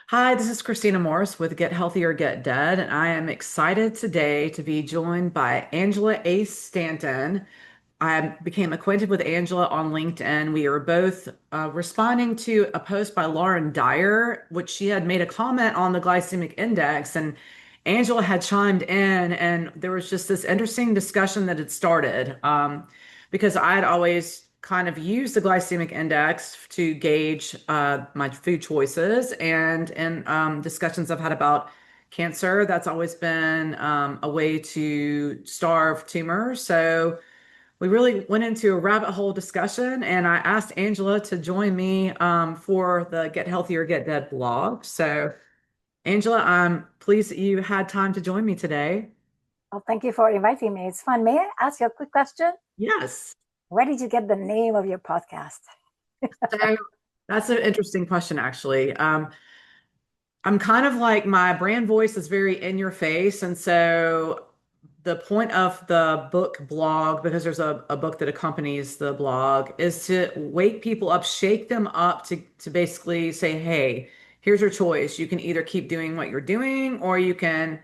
Hi, this is Christina Morris with Get Healthy or Get Dead, and I am excited today to be joined by Angela A. Stanton. I became acquainted with Angela on LinkedIn. We were both responding to a post by Lauren Dyer, which she had made a comment on the glycemic index, and Angela had chimed in, and there was just this interesting discussion that had started because I had always kind of used the glycemic index to gauge my food choices, and in discussions I've had about cancer, that's always been a way to starve tumors. So we really went into a rabbit hole discussion, and I asked Angela to join me for the Get Healthy or Get Dead blog. So, Angela, I'm pleased that you had time to join me today. Well, thank you for inviting me. It's fun. May I ask you a quick question? Yes. Where did you get the name of your podcast? So that's an interesting question, actually. I'm kind of like my brand voice is very in your face. And so the point of the book blog, because there's a book that accompanies the blog, is to wake people up, shake them up to basically say, hey, here's your choice. You can either keep doing what you're doing, or you can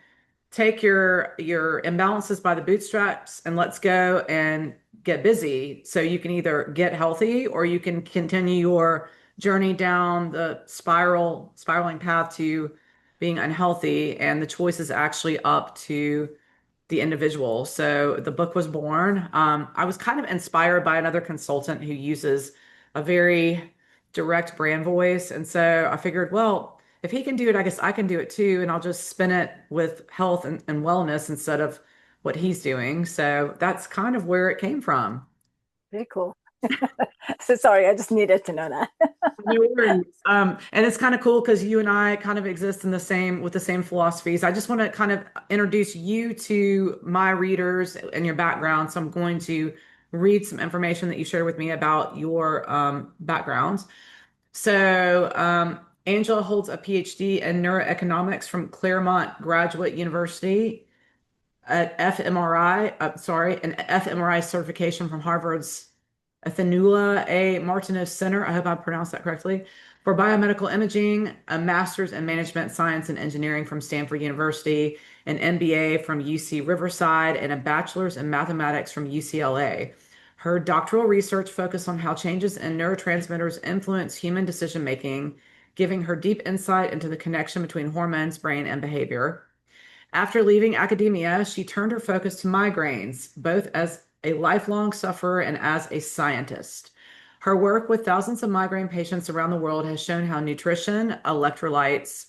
take your imbalances by the bootstraps and let's go and get busy. So you can either get healthy or you can continue your journey down the spiraling path to being unhealthy. And the choice is actually up to the individual. So the book was born. I was kind of inspired by another consultant who uses a very direct brand voice. And so I figured, well, if he can do it, I guess I can do it too. And I'll just spin it with health and wellness instead of what he's doing. So that's kind of where it came from. Very cool. So sorry, I just needed to know that. No worries. And it's kind of cool because you and I kind of exist in the same with the same philosophies. I just want to kind of introduce you to my readers and your background. So I'm going to read some information that you shared with me about your background. So Angela holds a PhD in neuroeconomics from Claremont Graduate University, an fMRI certification from Harvard's Athenula A. Martineau Center. I hope I pronounced that correctly. For biomedical imaging, a master's in management science and engineering from Stanford University, an MBA from UC Riverside, and a bachelor's in mathematics from UCLA. Her doctoral research focused on how changes in neurotransmitters influence human decision making, giving her deep insight into the connection between hormones, brain, and behavior. After leaving academia, she turned her focus to migraines, both as a lifelong sufferer and as a scientist. Her work with thousands of migraine patients around the world has shown how nutrition, electrolytes,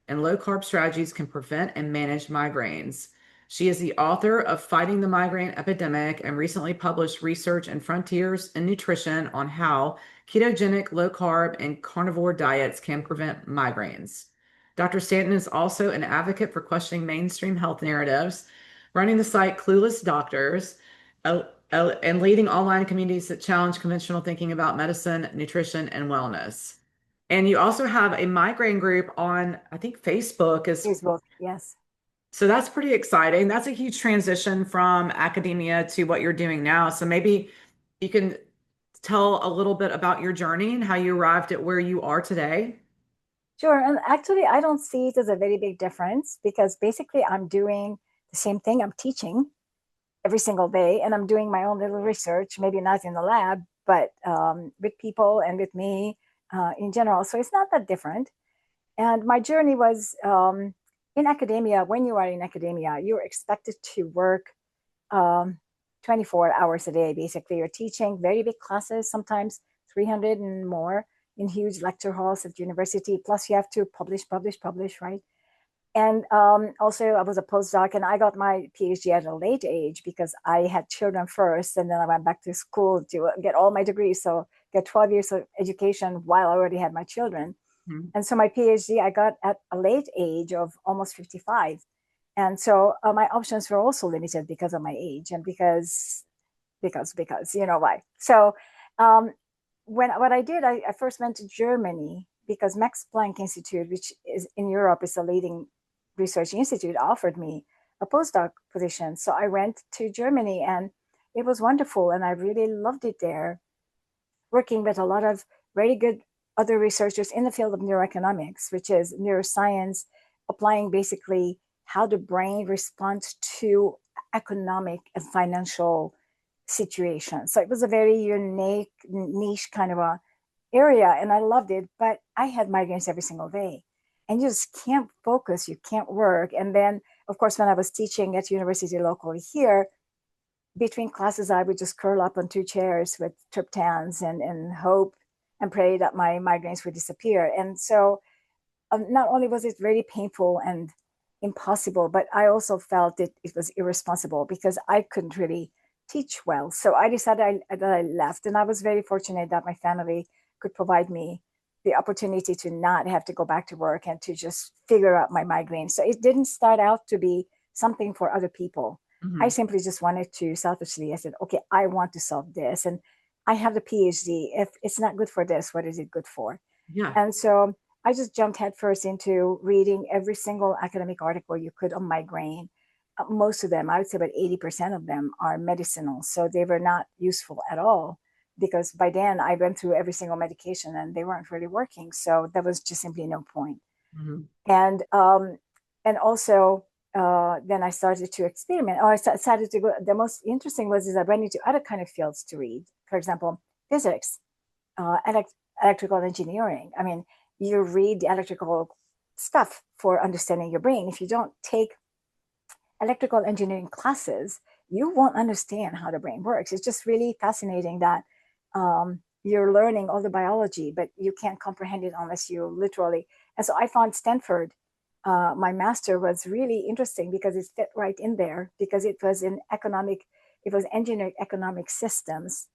and low carb strategies can prevent and manage migraines. She is the author of Fighting the Migraine Epidemic and recently published research in Frontiers in Nutrition on how ketogenic, low carb, and carnivore diets can prevent migraines. Dr. Stanton is also an advocate for questioning mainstream health narratives, running the site Clueless Doctors, and leading online communities that challenge conventional thinking about medicine, nutrition, and wellness. And you also have a migraine group on, I think, Facebook is, Facebook, yes. so that's pretty exciting. That's a huge transition from academia to what you're doing now. So maybe you can tell a little bit about your journey and how you arrived at where you are today. Sure. And actually, I don't see it as a very big difference because basically I'm doing the same thing. I'm teaching every single day and I'm doing my own little research, maybe not in the lab, but with people and with me in general. So it's not that different. And my journey was in academia. When you are in academia, you're expected to work um, 24 hours a day. Basically, you're teaching very big classes, sometimes 300 and more in huge lecture halls at university. Plus, you have to publish, right? And also, I was a postdoc and I got my PhD at a late age because I had children first. And then I went back to school to get all my degrees. So, get 12 years of education while I already had my children. Mhm. And so my PhD I got at a late age of almost 55. And so my options were also limited because of my age and because you know why. So um, when what I did, I first went to Germany because Max Planck Institute, which is in Europe, is a leading research institute, offered me a postdoc position. So I went to Germany and it was wonderful and I really loved it there, working with a lot of very good other researchers in the field of neuroeconomics, which is neuroscience, applying basically how the brain responds to economic and financial situations. So it was a very unique, niche kind of a area, and I loved it. But I had migraines every single day, and you just can't focus, you can't work. And then, of course, when I was teaching at university locally here, between classes, I would just curl up on two chairs with triptans and hope and pray that my migraines would disappear. And so not only was it very painful and impossible, but I also felt it was irresponsible because I couldn't really teach well. So I decided that I left. And I was very fortunate that my family could provide me the opportunity to not have to go back to work and to just figure out my migraine. So it didn't start out to be something for other people. I Hmm. simply just wanted to selfishly, I said, okay, I want to solve this. And I have the PhD. If it's not good for this, what is it good for? Yeah. And so I just jumped headfirst into reading every single academic article you could on migraine. Most of them, I would say about 80% of them are medicinal. So they were not useful at all because by then I went through every single medication and they weren't really working. So there was just simply no point. Hmm. And also then I started to experiment. Or I started to go. The most interesting was is I went into other kind of fields to read. For example, physics, electrical engineering. I mean, you read the electrical stuff for understanding your brain. If you don't take electrical engineering classes, you won't understand how the brain works. It's just really fascinating that you're learning all the biology, but you can't comprehend it unless you literally. And so I found Stanford, my master was really interesting because it fit right in there because it was in economic, it was engineered economic systems.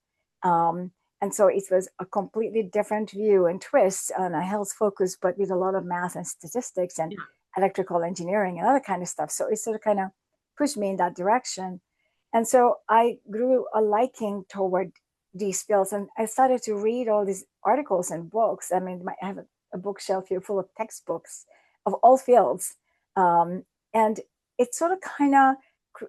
And so it was a completely different view and twist on a health focus, but with a lot of math and statistics and Yeah. electrical engineering and other kind of stuff. So it sort of kind of pushed me in that direction. And so I grew a liking toward these fields and I started to read all these articles and books. I mean, I have a bookshelf here full of textbooks of all fields. And it sort of kind of,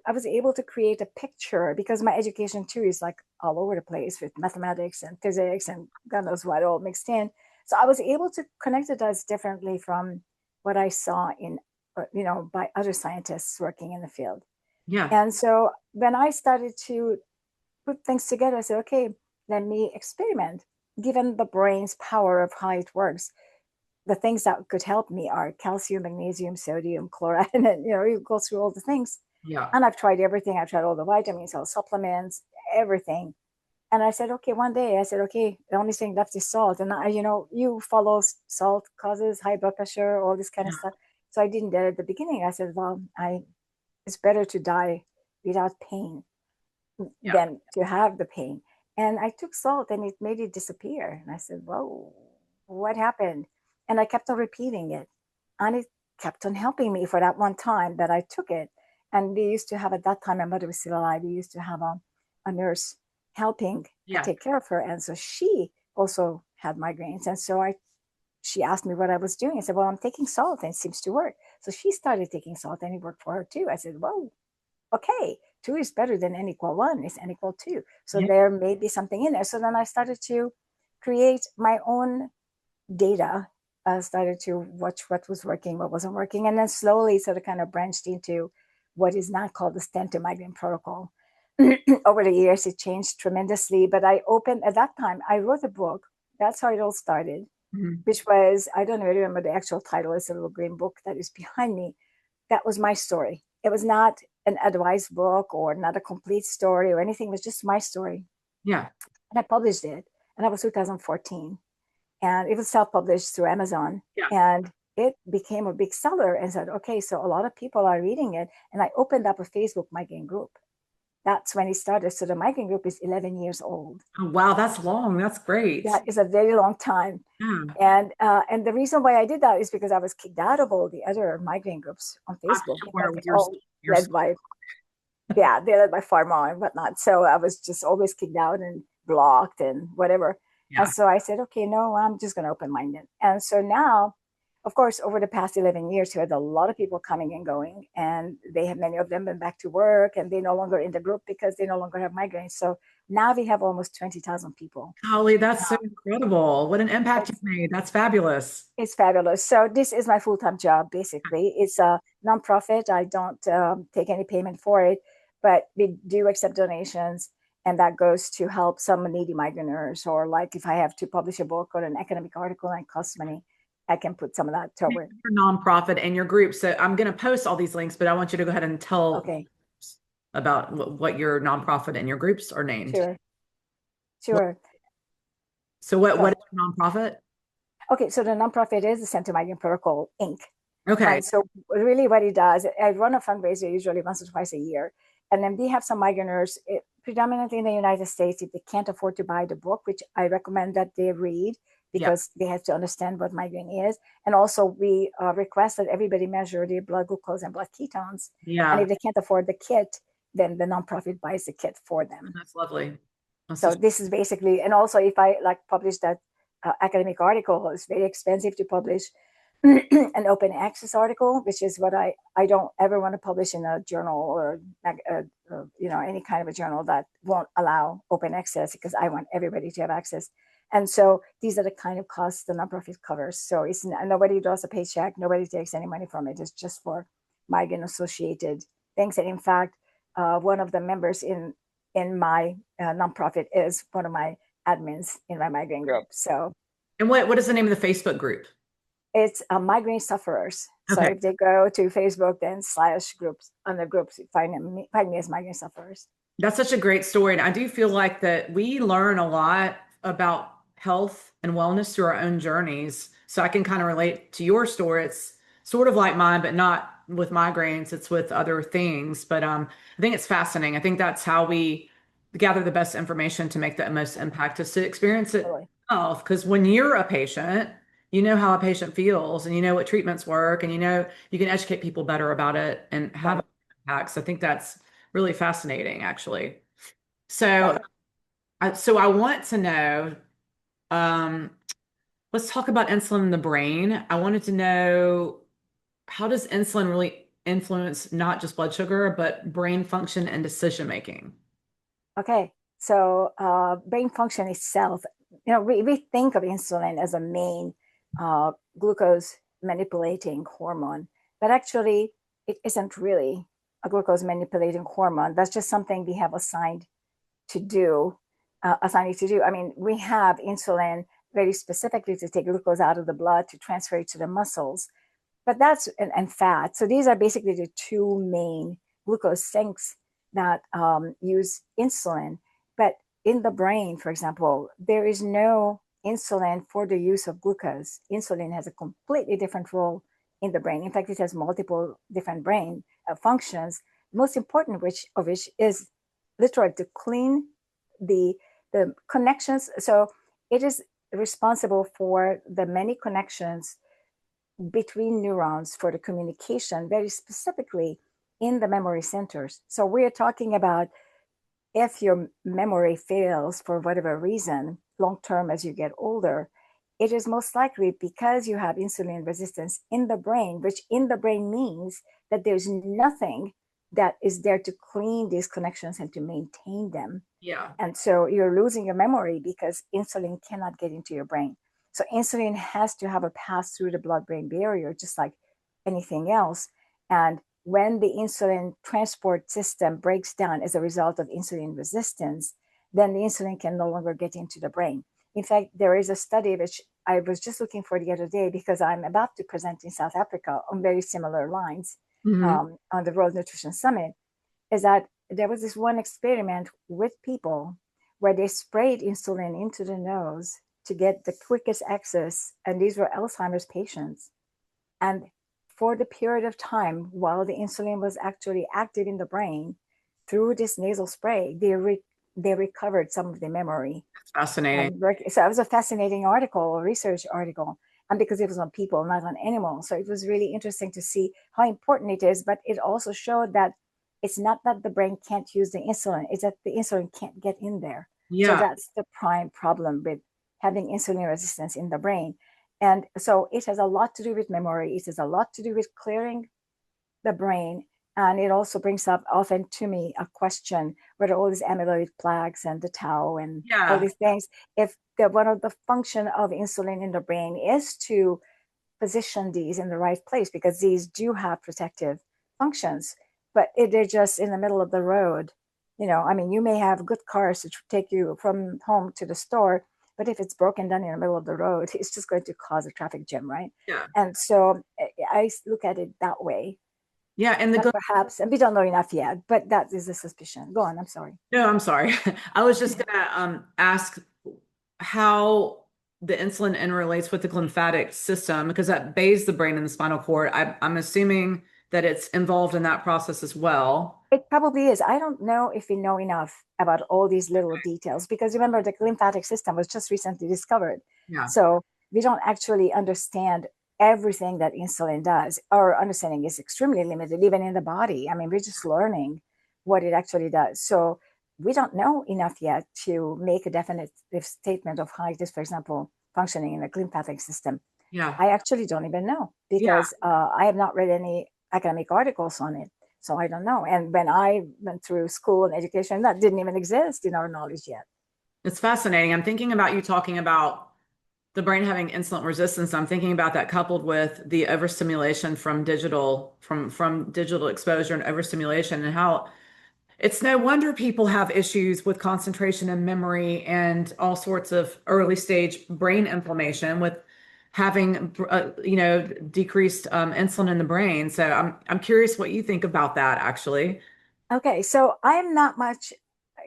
I was able to create a picture because my education too is like all over the place with mathematics and physics and God knows what all mixed in. So I was able to connect the dots differently from what I saw in, by other scientists working in the field. Yeah. And so when I started to put things together, I said, okay, let me experiment. Given the brain's power of how it works, the things that could help me are calcium, magnesium, sodium, chloride, and you go through all the things. Yeah. And I've tried everything. I've tried all the vitamins, all supplements, everything. And I said, okay, one day I said, okay, the only thing left is salt. And you follow salt causes high blood pressure, all this kind of Yeah. stuff. So I didn't at the beginning. I said, well, it's better to die without pain Yeah. than to have the pain. And I took salt and it made it disappear. And I said, whoa, what happened? And I kept on repeating it. And it kept on helping me for that one time that I took it. And we used to have, at that time, my mother was still alive. We used to have a nurse helping Yeah. take care of her. And so she also had migraines. And so she asked me what I was doing. I said, well, I'm taking salt and it seems to work. So she started taking salt and it worked for her too. I said, well, okay, two is better than n equal one is n equal two. So Yeah. there may be something in there. So then I started to create my own data. I started to watch what was working, what wasn't working, and then slowly sort of kind of branched into what is now called the Stanton migraine protocol. Over the years, it changed tremendously. But I opened at that time, I wrote a book. That's how it all started, Mhm. which was, I don't really remember the actual title. It's a little green book that is behind me. That was my story. It was not an advice book or not a complete story or anything. It was just my story. Yeah. And I published it. And that was 2014. And it was self-published through Amazon. Yeah. And it became a big seller and said, okay, so a lot of people are reading it. And I opened up a Facebook migraine group. That's when it started. So the migraine group is 11 years old. Oh, wow. That's long. That's great. That is a very long time. Yeah. And the reason why I did that is because I was kicked out of all the other migraine groups on I'm Facebook because sure it's you're, all you're, led by, yeah, they're led by pharma and whatnot. So I was just always kicked out and blocked and whatever. And yeah. so I said, okay, no, I'm just going to open minded. And so now, of course, over the past 11 years, we had a lot of people coming and going, and they have many of them been back to work, and they're no longer in the group because they no longer have migraines. So now we have almost 20,000 people. Holly, that's so incredible. What an impact you've It's, made. That's fabulous. it's fabulous. So this is my full-time job, basically. It's a nonprofit. I don't take any payment for it, but we do accept donations, and that goes to help some needy migraineurs, or like if I have to publish a book or an academic article and it costs money, I can put some of that toward. Your nonprofit and your group. So I'm going to post all these links, but I want you to go ahead and tell Okay, about what your nonprofit and your groups are named. sure, sure. So what So, is your nonprofit? okay, so the nonprofit is the Center Migraine Protocol, Inc. Okay. Right. So really what it does, I run a fundraiser usually once or twice a year. And then we have some migraineurs, predominantly in the United States, if they can't afford to buy the book, which I recommend that they read Yeah. because they have to understand what migraine is. And also we request that everybody measure their blood glucose and blood ketones. And Yeah. if they can't afford the kit, then the nonprofit buys the kit for them. That's lovely. That's So such, this is basically, and also if I like publish that academic article, it's very expensive to publish an open access article, which is what I don't ever want to publish in a journal or any kind of a journal that won't allow open access, because I want everybody to have access. And so these are the kind of costs the nonprofit covers. So it's nobody draws a paycheck, nobody takes any money from it. It's just for migraine associated things. And in fact, one of the members in my nonprofit is one of my admins in my migraine group. So and what is the name of the Facebook group? it's migraine sufferers. So Okay. if they go to Facebook, then /groups, on the groups, find me as migraine sufferers. That's such a great story. And I do feel like that we learn a lot about health and wellness through our own journeys. So I can kind of relate to your story. It's sort of like mine, but not with migraines, it's with other things. But I think it's fascinating. I think that's how we gather the best information to make the most impact, is to experience it Totally. yourself. Because when you're a patient, you know how a patient feels and you know what treatments work, and you know you can educate people better about it and have Right. impacts. I think that's really fascinating, actually. So, Right. I want to know, um, let's talk about insulin in the brain. I wanted to know, how does insulin really influence not just blood sugar, but brain function and decision making? Okay. So brain function itself, we think of insulin as a main glucose manipulating hormone, but actually it isn't really a glucose manipulating hormone. That's just something we have to do, assigned it to do. I mean, we have insulin very specifically to take glucose out of the blood to transfer it to the muscles, but and fat. So these are basically the two main glucose sinks that use insulin. But in the brain, for example, there is no insulin for the use of glucose. Insulin has a completely different role in the brain. In fact, it has multiple different brain functions. Most important of which is literally to clean the connections. So it is responsible for the many connections between neurons for the communication, very specifically in the memory centers. So we're talking about if your memory fails for whatever reason, long term as you get older, it is most likely because you have insulin resistance in the brain, which in the brain means that there's nothing that is there to clean these connections and to maintain them. Yeah. And so you're losing your memory because insulin cannot get into your brain. So insulin has to have a pass through the blood-brain barrier, just like anything else. And when the insulin transport system breaks down as a result of insulin resistance, then the insulin can no longer get into the brain. In fact, there is a study which I was just looking for the other day because I'm about to present in South Africa on very similar lines Hmm. on the World Nutrition Summit, is that there was this one experiment with people where they sprayed insulin into the nose to get the quickest access. And these were Alzheimer's patients. And for the period of time while the insulin was actually active in the brain, through this nasal spray, they recovered some of the memory. That's fascinating. And so it was a fascinating article, a research article, and because it was on people, not on animals. So it was really interesting to see how important it is. But it also showed that it's not that the brain can't use the insulin, it's that the insulin can't get in there. So Yeah. that's the prime problem with having insulin resistance in the brain. And so it has a lot to do with memory. It has a lot to do with clearing the brain. And it also brings up often to me a question whether all these amyloid plaques and the tau and all Yeah. these things, if one of the function of insulin in the brain is to position these in the right place, because these do have protective functions, but they're just in the middle of the road. I mean, you may have good cars to take you from home to the store, but if it's broken down in the middle of the road, it's just going to cause a traffic jam, right? Yeah. And so I look at it that way. Yeah. And the But perhaps, and we don't know enough yet, but that is a suspicion. Go on, I'm sorry. No, I'm sorry. I was just gonna ask how the insulin interrelates with the glymphatic system because that bathes the brain and the spinal cord. I'm assuming that it's involved in that process as well. It probably is. I don't know if we know enough about all these little details, because remember, the lymphatic system was just recently discovered. Yeah. So we don't actually understand everything that insulin does. Our understanding is extremely limited, even in the body. I mean, we're just learning what it actually does. So we don't know enough yet to make a definitive statement of how it is, for example, functioning in the lymphatic system. Yeah. I actually don't even know, Yeah. because I have not read any academic articles on it. So I don't know. And when I went through school and education, that didn't even exist in our knowledge yet. It's fascinating. I'm thinking about you talking about the brain having insulin resistance. I'm thinking about that coupled with the overstimulation from digital exposure and overstimulation and how it's no wonder people have issues with concentration and memory and all sorts of early stage brain inflammation with having, decreased insulin in the brain. So I'm curious what you think about that, actually. Okay, so I'm not much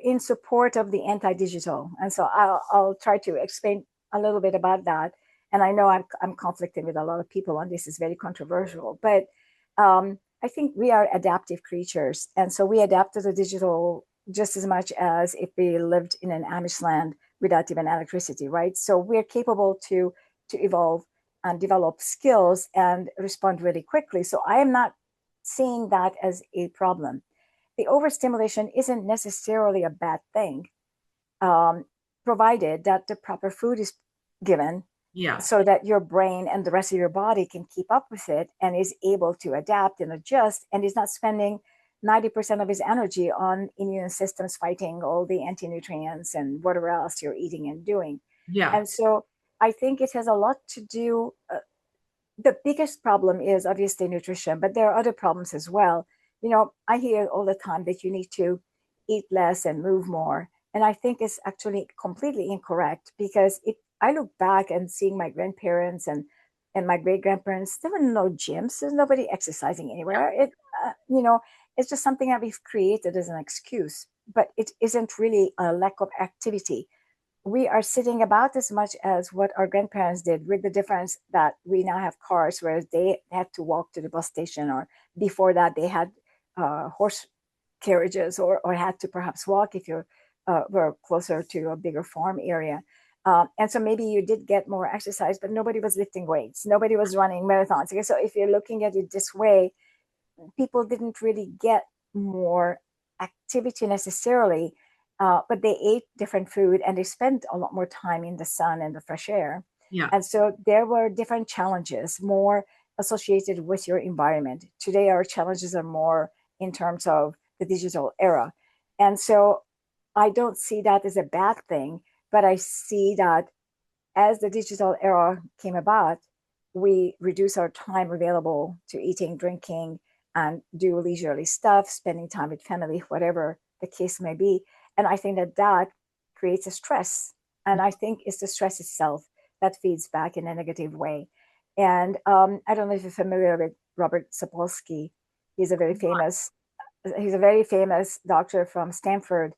in support of the anti-digital, and so I'll try to explain a little bit about that. And I know I'm conflicting with a lot of people on this; is very controversial, but I think we are adaptive creatures, and so we adapt to the digital just as much as if we lived in an Amish land without even electricity, right? So we're capable to evolve and develop skills and respond really quickly. So I am not seeing that as a problem. The overstimulation isn't necessarily a bad thing, um, provided that the proper food is given Yeah. so that your brain and the rest of your body can keep up with it and is able to adapt and adjust and is not spending 90% of his energy on immune systems fighting all the anti-nutrients and whatever else you're eating and doing. Yeah. And so I think it has a lot to do. The biggest problem is obviously nutrition, but there are other problems as well. I hear all the time that you need to eat less and move more. And I think it's actually completely incorrect, because if I look back and seeing my grandparents and my great grandparents, there were no gyms. There's nobody exercising anywhere. It's just something that we've created as an excuse, but it isn't really a lack of activity. We are sitting about as much as what our grandparents did, with the difference that we now have cars, whereas they had to walk to the bus station, or before that they had horse carriages, or had to perhaps walk if you were closer to a bigger farm area. And so maybe you did get more exercise, but nobody was lifting weights, nobody was running marathons. Okay, so if you're looking at it this way, people didn't really get more activity necessarily, but they ate different food and they spent a lot more time in the sun and the fresh air. Yeah. And so there were different challenges more associated with your environment. Today, our challenges are more in terms of the digital era. And so I don't see that as a bad thing, but I see that as the digital era came about, we reduce our time available to eating, drinking, and do leisurely stuff, spending time with family, whatever the case may be. And I think that creates a stress. And I think it's the stress itself that feeds back in a negative way. And I don't know if you're familiar with Robert Sapolsky. He's a very famous he's a very famous doctor from Stanford,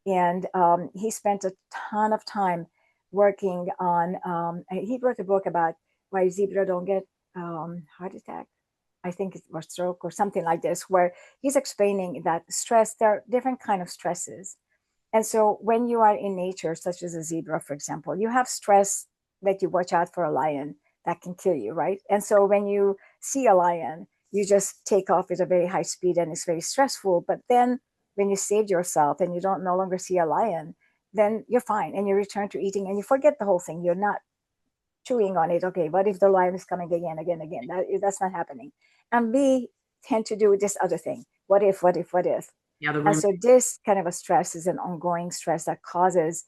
and he spent a ton of time working on. He wrote a book about why zebra don't get heart attack. I think it was stroke or something like this, where he's explaining that stress. There are different kind of stresses, and so when you are in nature, such as a zebra, for example, you have stress that you watch out for a lion that can kill you, right? And so when you see a lion, you just take off at a very high speed and it's very stressful. But then when you saved yourself and you don't no longer see a lion, then you're fine and you return to eating and you forget the whole thing. You're not chewing on it. Okay, what if the lion is coming again, again, again? That's not happening. And we tend to do this other thing. What if, what if, what if? Yeah, the And room. so this kind of a stress is an ongoing stress that causes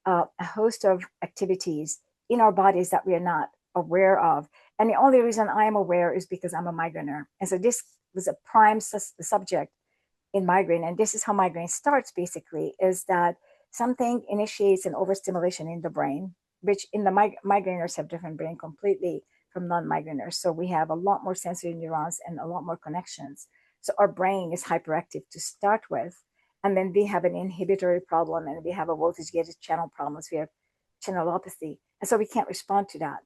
a host of activities in our bodies that we are not aware of. And the only reason I am aware is because I'm a migrainer. And so this was a prime subject in migraine. And this is how migraine starts basically, is that something initiates an overstimulation in the brain, which in the migraineurs have different brain completely from non-migraineurs. So we have a lot more sensory neurons and a lot more connections. So our brain is hyperactive to start with. And then we have an inhibitory problem and we have a voltage gated channel problems. We have channelopathy. And so we can't respond to that.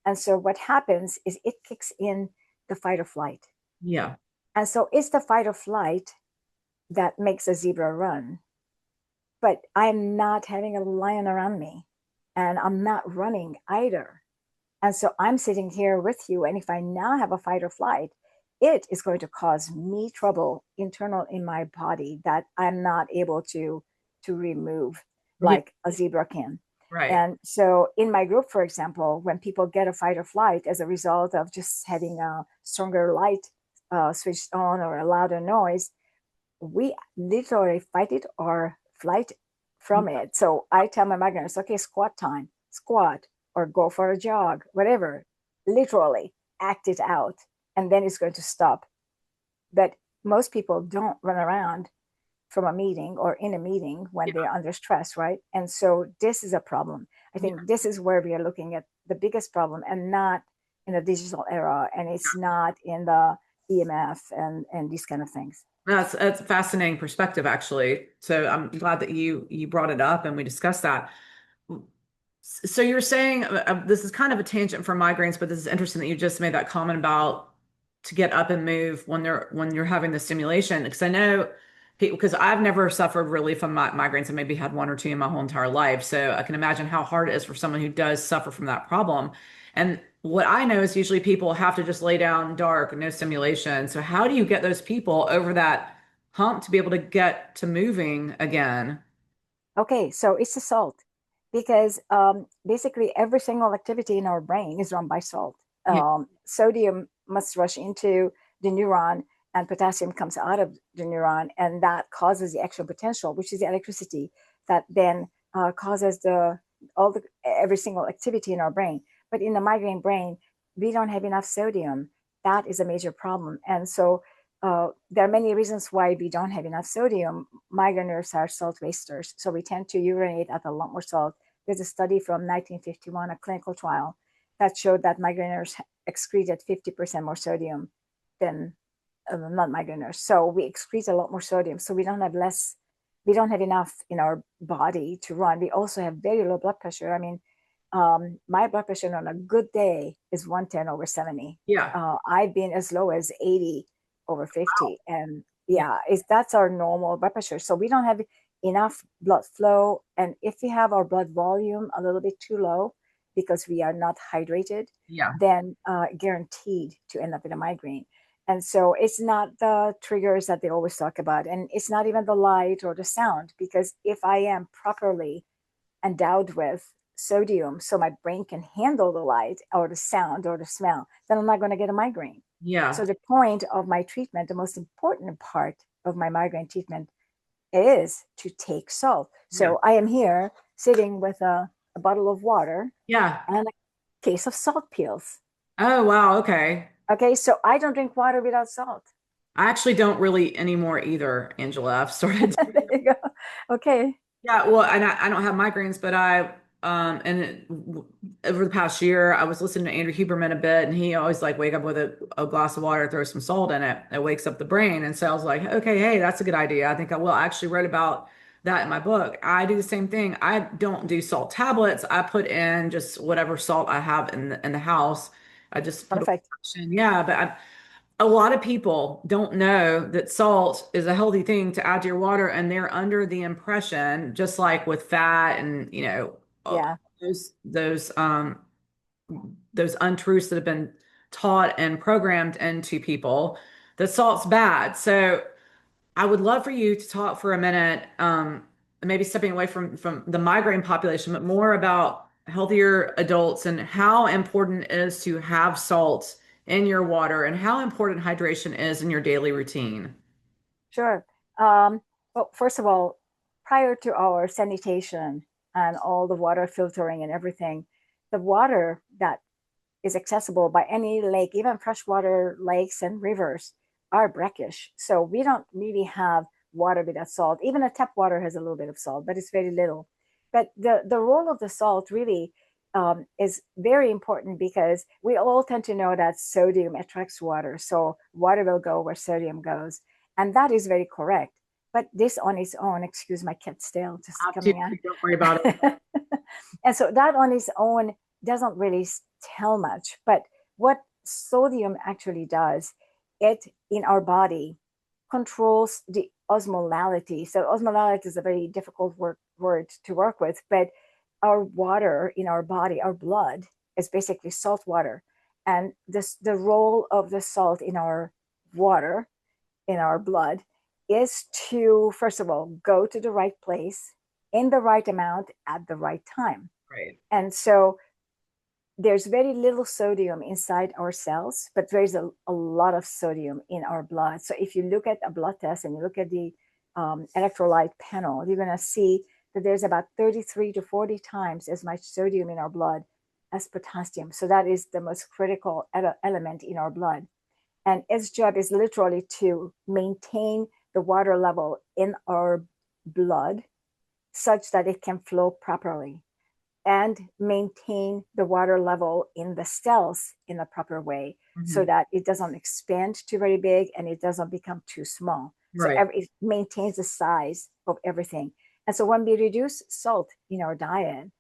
And so what happens is it kicks in the fight or flight. Yeah. And so it's the fight or flight that makes a zebra run. But I'm not having a lion around me and I'm not running either. And so I'm sitting here with you. And if I now have a fight or flight, it is going to cause me trouble internal in my body that I'm not able to remove Yeah. like a zebra can. Right. And so in my group, for example, when people get a fight or flight as a result of just having a stronger light switched on or a louder noise, we literally fight it or flight from it. So I tell my migrants, okay, squat time, squat or go for a jog, whatever, literally act it out. And then it's going to stop. But most people don't run around from a meeting or in a meeting when Yeah. they're under stress, right? And so this is a problem. I Yeah. think this is where we are looking at the biggest problem and not in the digital era and it's not in the EMF and these kind of things. That's a fascinating perspective, actually. So I'm glad that you brought it up and we discussed that. So you're saying this is kind of a tangent from migraines, but this is interesting that you just made that comment about to get up and move when you're having the stimulation. Because I know people, because I've never suffered really from migraines. I maybe had one or two in my whole entire life. So I can imagine how hard it is for someone who does suffer from that problem. And what I know is usually people have to just lay down dark, no stimulation. So how do you get those people over that hump to be able to get to moving again? Okay, so it's the salt because basically every single activity in our brain is run by salt. Yeah. Sodium must rush into the neuron and potassium comes out of the neuron, and that causes the action potential, which is the electricity that then causes every single activity in our brain. But in the migraine brain, we don't have enough sodium. That is a major problem, and so there are many reasons why we don't have enough sodium. Migraineurs are salt wasters, so we tend to urinate at a lot more salt. There's a study from 1951, a clinical trial, that showed that migraineurs excreted 50% more sodium than non-migraineurs. So we excrete a lot more sodium, so we don't have enough in our body to run. We also have very low blood pressure. I mean, my blood pressure on a good day is 110/70. Yeah. I've been as low as 80/50. And Yeah. yeah, that's our normal blood pressure. So we don't have enough blood flow. And if we have our blood volume a little bit too low because we are not hydrated, Yeah. then guaranteed to end up in a migraine. And so it's not the triggers that they always talk about. And it's not even the light or the sound, because if I am properly endowed with sodium so my brain can handle the light or the sound or the smell, then I'm not going to get a migraine. Yeah. So the point of my treatment, the most important part of my migraine treatment is to take salt. Yeah. So I am here sitting with a bottle of water Yeah. and a case of salt peels. Oh, wow. Okay. Okay, so I don't drink water without salt. I actually don't really anymore either, Angela. I've started. There you go. Okay. Yeah, well, and I don't have migraines, but over the past year, I was listening to Andrew Huberman a bit, and he always like wake up with a glass of water, throw some salt in it. It wakes up the brain. And so I was like, okay, hey, that's a good idea. I think I will. I actually wrote about that in my book. I do the same thing. I don't do salt tablets. I put in just whatever salt I have in the house. I just put a Perfect. fraction. Yeah, but a lot of people don't know that salt is a healthy thing to add to your water, and they're under the impression, just like with fat and uh, Yeah. those those um those untruths that have been taught and programmed into people, that salt's bad. So I would love for you to talk for a minute, maybe stepping away from the migraine population, but more about healthier adults and how important it is to have salt in your water and how important hydration is in your daily routine. Sure. Well, first of all, prior to our sanitation and all the water filtering and everything, the water that is accessible by any lake, even freshwater lakes and rivers, are brackish. So we don't really have water without salt. Even the tap water has a little bit of salt, but it's very little. But the role of the salt really is very important because we all tend to know that sodium attracts water. So water will go where sodium goes. And that is very correct. But this on its own, excuse my cat's tail just Have to, coming on. don't worry about it. And so that on its own doesn't really tell much. But what sodium actually does, it in our body controls the osmolality. So osmolality is a very difficult word to work with, but our water in our body, our blood, is basically salt water. And the role of the salt in our water, in our blood, is to, first of all, go to the right place in the right amount at the right time. Right. And so there's very little sodium inside our cells, but there's a lot of sodium in our blood. So if you look at a blood test and you look at the electrolyte panel, you're going to see that there's about 33 to 40 times as much sodium in our blood as potassium. So that is the most critical element in our blood. And its job is literally to maintain the water level in our blood such that it can flow properly and maintain the water level in the cells in a proper way so that it doesn't expand too very big and it doesn't become too small. So Right. it maintains the size of everything. And so when we reduce salt in our diet,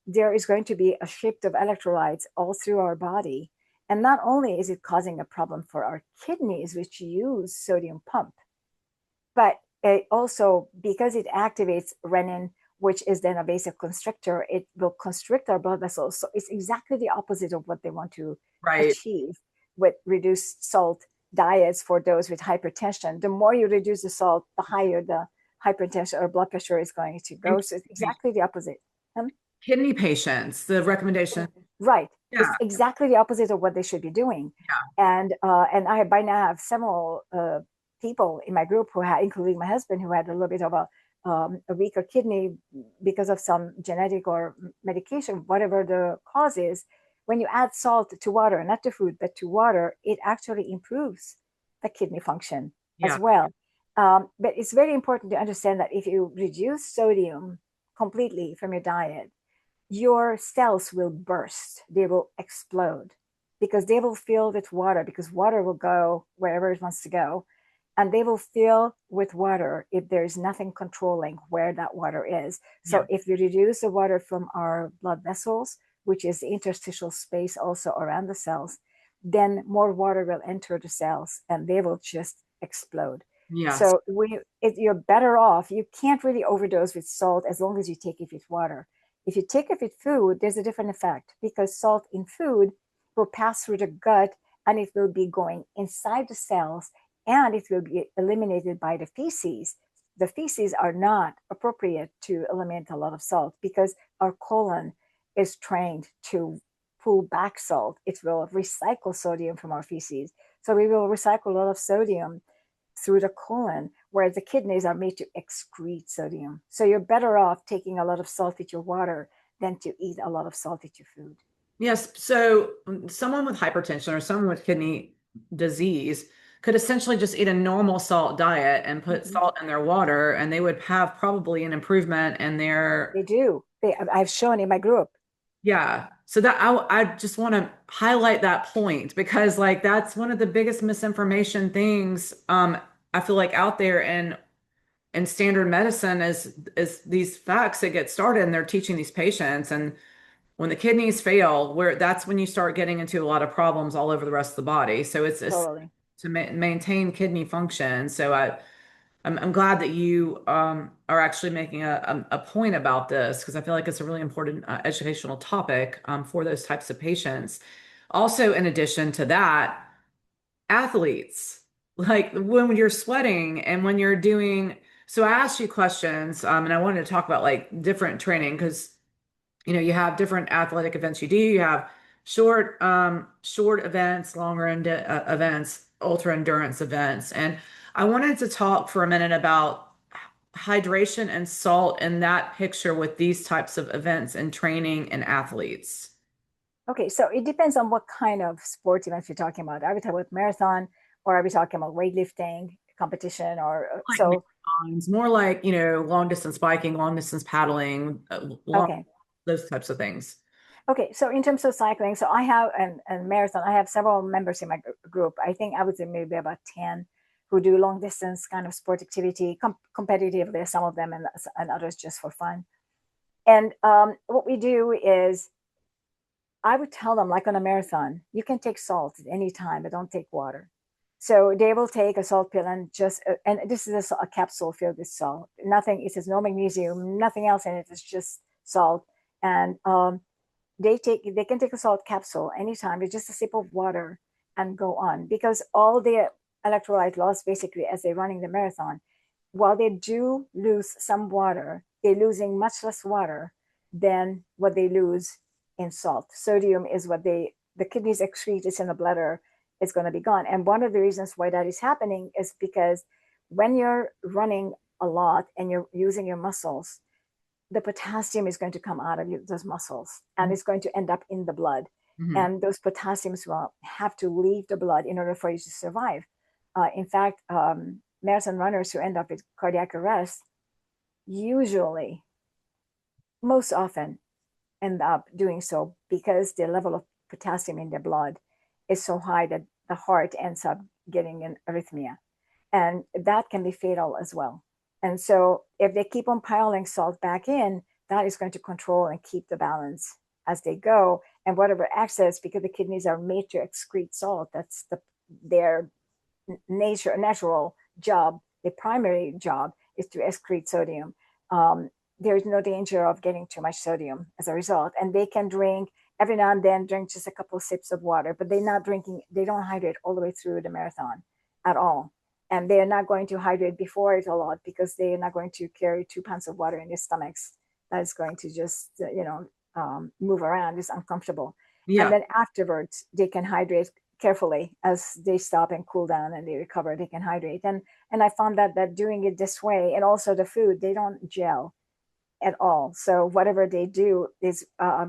there is going to be a shift of electrolytes all through our body. And not only is it causing a problem for our kidneys, which use sodium pump, but it also, because it activates renin, which is then a vasoconstrictor, it will constrict our blood vessels. So it's exactly the opposite of what they want to Right. achieve with reduced salt diets for those with hypertension. The more you reduce the salt, the higher the hypertension or blood pressure is going to And go. So it's exactly the opposite. kidney patients, the recommendation. Right. It's Yeah. exactly the opposite of what they should be doing. Yeah. And I by now have several people in my group who had, including my husband, who had a little bit of a weaker kidney because of some genetic or medication, whatever the cause is. When you add salt to water, not to food, but to water, it actually improves the kidney function Yeah. as well. But it's very important to understand that if you reduce sodium completely from your diet, your cells will burst, they will explode because they will fill with water, because water will go wherever it wants to go. And they will fill with water if there's nothing controlling where that water is. Yeah. So if we reduce the water from our blood vessels, which is the interstitial space also around the cells, then more water will enter the cells and they will just explode. Yes. So you're better off. You can't really overdose with salt as long as you take it with water. If you take it with food, there's a different effect because salt in food will pass through the gut and it will be going inside the cells and it will be eliminated by the feces. The feces are not appropriate to eliminate a lot of salt because our colon is trained to pull back salt. It will recycle sodium from our feces. So we will recycle a lot of sodium through the colon, whereas the kidneys are made to excrete sodium. So you're better off taking a lot of salt with your water than to eat a lot of salt with your food. Yes. So someone with hypertension or someone with kidney disease could essentially just eat a normal salt diet and put Mm-hmm. salt in their water, and they would have probably an improvement in They their, do. I've shown in my group. yeah. So that I just want to highlight that point because like that's one of the biggest misinformation things I feel like out there in standard medicine is these facts that get started and they're teaching these patients, and when the kidneys fail, where that's when you start getting into a lot of problems all over the rest of the body. So it's Totally. to maintain kidney function. So I'm glad that you are actually making a point about this because I feel like it's a really important educational topic for those types of patients. Also, in addition to that, athletes, like when you're sweating and when you're doing, so I asked you questions and I wanted to talk about like different training because You have different athletic events you do. You have short events, longer events, ultra endurance events. And I wanted to talk for a minute about hydration and salt in that picture with these types of events and training and athletes. Okay, so it depends on what kind of sports events you're talking about. Are we talking about marathon, or are we talking about weightlifting competition, or Like so? marathons, more like, long distance biking, long distance paddling, Okay. those types of things. Okay, so in terms of cycling, so I have and marathon, I have several members in my group. I think I would say maybe about 10 who do long distance kind of sport activity competitively, some of them, and others just for fun. And what we do is I would tell them, like on a marathon, you can take salt at any time, but don't take water. So they will take a salt pill and and this is a capsule filled with salt. Nothing, it says no magnesium, nothing else in it. It's just salt. And they can take a salt capsule anytime. It's just a sip of water and go on, because all the electrolyte loss basically as they're running the marathon, while they do lose some water, they're losing much less water than what they lose in salt. Sodium is what the kidneys excrete, it's in the bladder, it's going to be gone. And one of the reasons why that is happening is because when you're running a lot and you're using your muscles, the potassium is going to come out of those muscles and it's going to end up in the blood. Mhm. And those potassiums will have to leave the blood in order for you to survive. In fact, marathon runners who end up with cardiac arrest usually, most often, end up doing so because the level of potassium in their blood is so high that the heart ends up getting an arrhythmia. And that can be fatal as well. And so if they keep on piling salt back in, that is going to control and keep the balance as they go. And whatever excess, because the kidneys are made to excrete salt, that's their natural job. The primary job is to excrete sodium. There is no danger of getting too much sodium as a result. And they can drink every now and then, drink just a couple of sips of water, but they're not drinking, they don't hydrate all the way through the marathon at all. And they're not going to hydrate before it a lot because they're not going to carry 2 pounds of water in their stomachs. That's going to just, move around. It's uncomfortable. And Yeah. then afterwards, they can hydrate carefully as they stop and cool down and they recover. They can hydrate. And I found that doing it this way, and also the food, they don't gel at all. So whatever they do is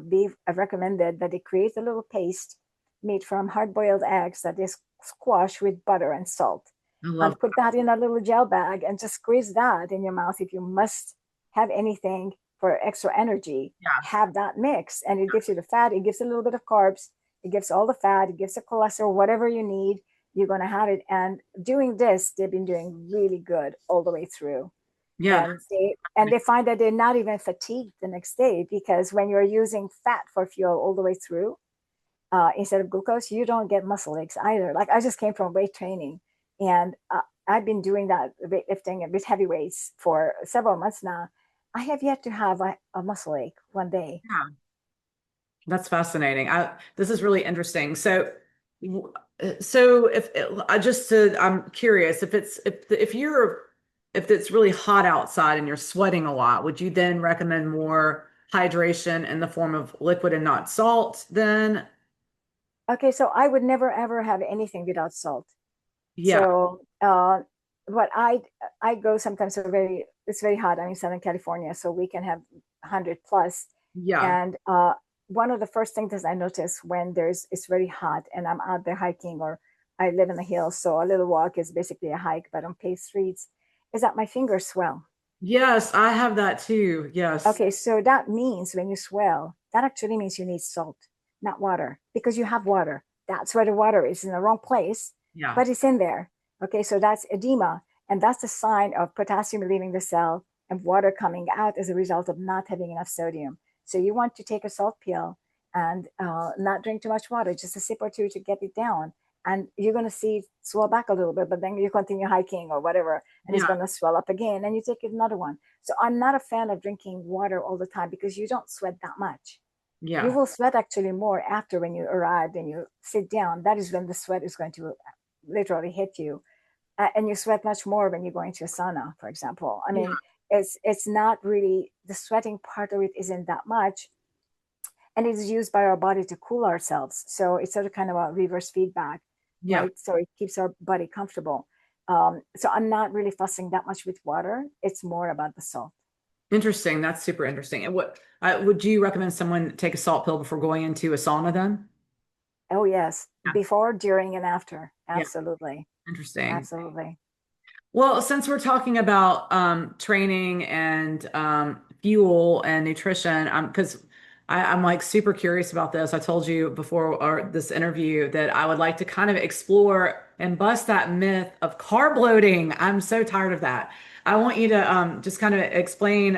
be recommended that they create a little paste made from hard-boiled eggs that is squashed with butter and salt, I love and put that in a little gel bag and just squeeze that in your mouth. If you must have anything for extra energy, Yeah. have that mix, and it gives you the fat, it gives a little bit of carbs, it gives all the fat, it gives the cholesterol, whatever you need, you're going to have it. And doing this, they've been doing really good all the way through. Yeah. And they find that they're not even fatigued the next day, because when you're using fat for fuel all the way through, instead of glucose, you don't get muscle aches either. Like, I just came from weight training, and I've been doing that weightlifting with heavy weights for several months now. I have yet to have a muscle ache one day. Yeah. That's fascinating. This is really interesting. So if I just to, I'm curious if it's really hot outside and you're sweating a lot, would you then recommend more hydration in the form of liquid and not salt then? Okay, so I would never ever have anything without salt. Yeah. So, but I go sometimes it's very hot. I'm in Southern California, so we can have 100 plus. Yeah. And one of the first things that I notice when it's very hot and I'm out there hiking, or I live in the hills, so a little walk is basically a hike, but on paved streets, is that my fingers swell. Yes, I have that too. Yes. Okay, so that means when you swell, that actually means you need salt, not water, because you have water. That's where the water is, in the wrong place, Yeah. but it's in there. Okay, so that's edema, and that's the sign of potassium leaving the cell and water coming out as a result of not having enough sodium. So you want to take a salt pill and not drink too much water, just a sip or two to get it down. And you're going to see it swell back a little bit, but then you continue hiking or whatever, and it's Yeah. going to swell up again, and you take another one. So I'm not a fan of drinking water all the time because you don't sweat that much. You Yeah. will sweat actually more after, when you arrive and you sit down. That is when the sweat is going to literally hit you. And you sweat much more when you go into a sauna, for example. I Yeah. mean, it's not really, the sweating part of it isn't that much. and it is used by our body to cool ourselves. So it's sort of kind of a reverse feedback, Yeah. right? So it keeps our body comfortable. So I'm not really fussing that much with water. It's more about the salt. Interesting. That's super interesting. And what would you recommend someone take a salt pill before going into a sauna then? Oh, yes. Yeah. Before, during, and after. Yeah. Absolutely. Interesting. Absolutely. Well, since we're talking about training and fuel and nutrition, because I'm like super curious about this. I told you before this interview that I would like to kind of explore and bust that myth of carb loading. I'm so tired of that. I want you to just kind of explain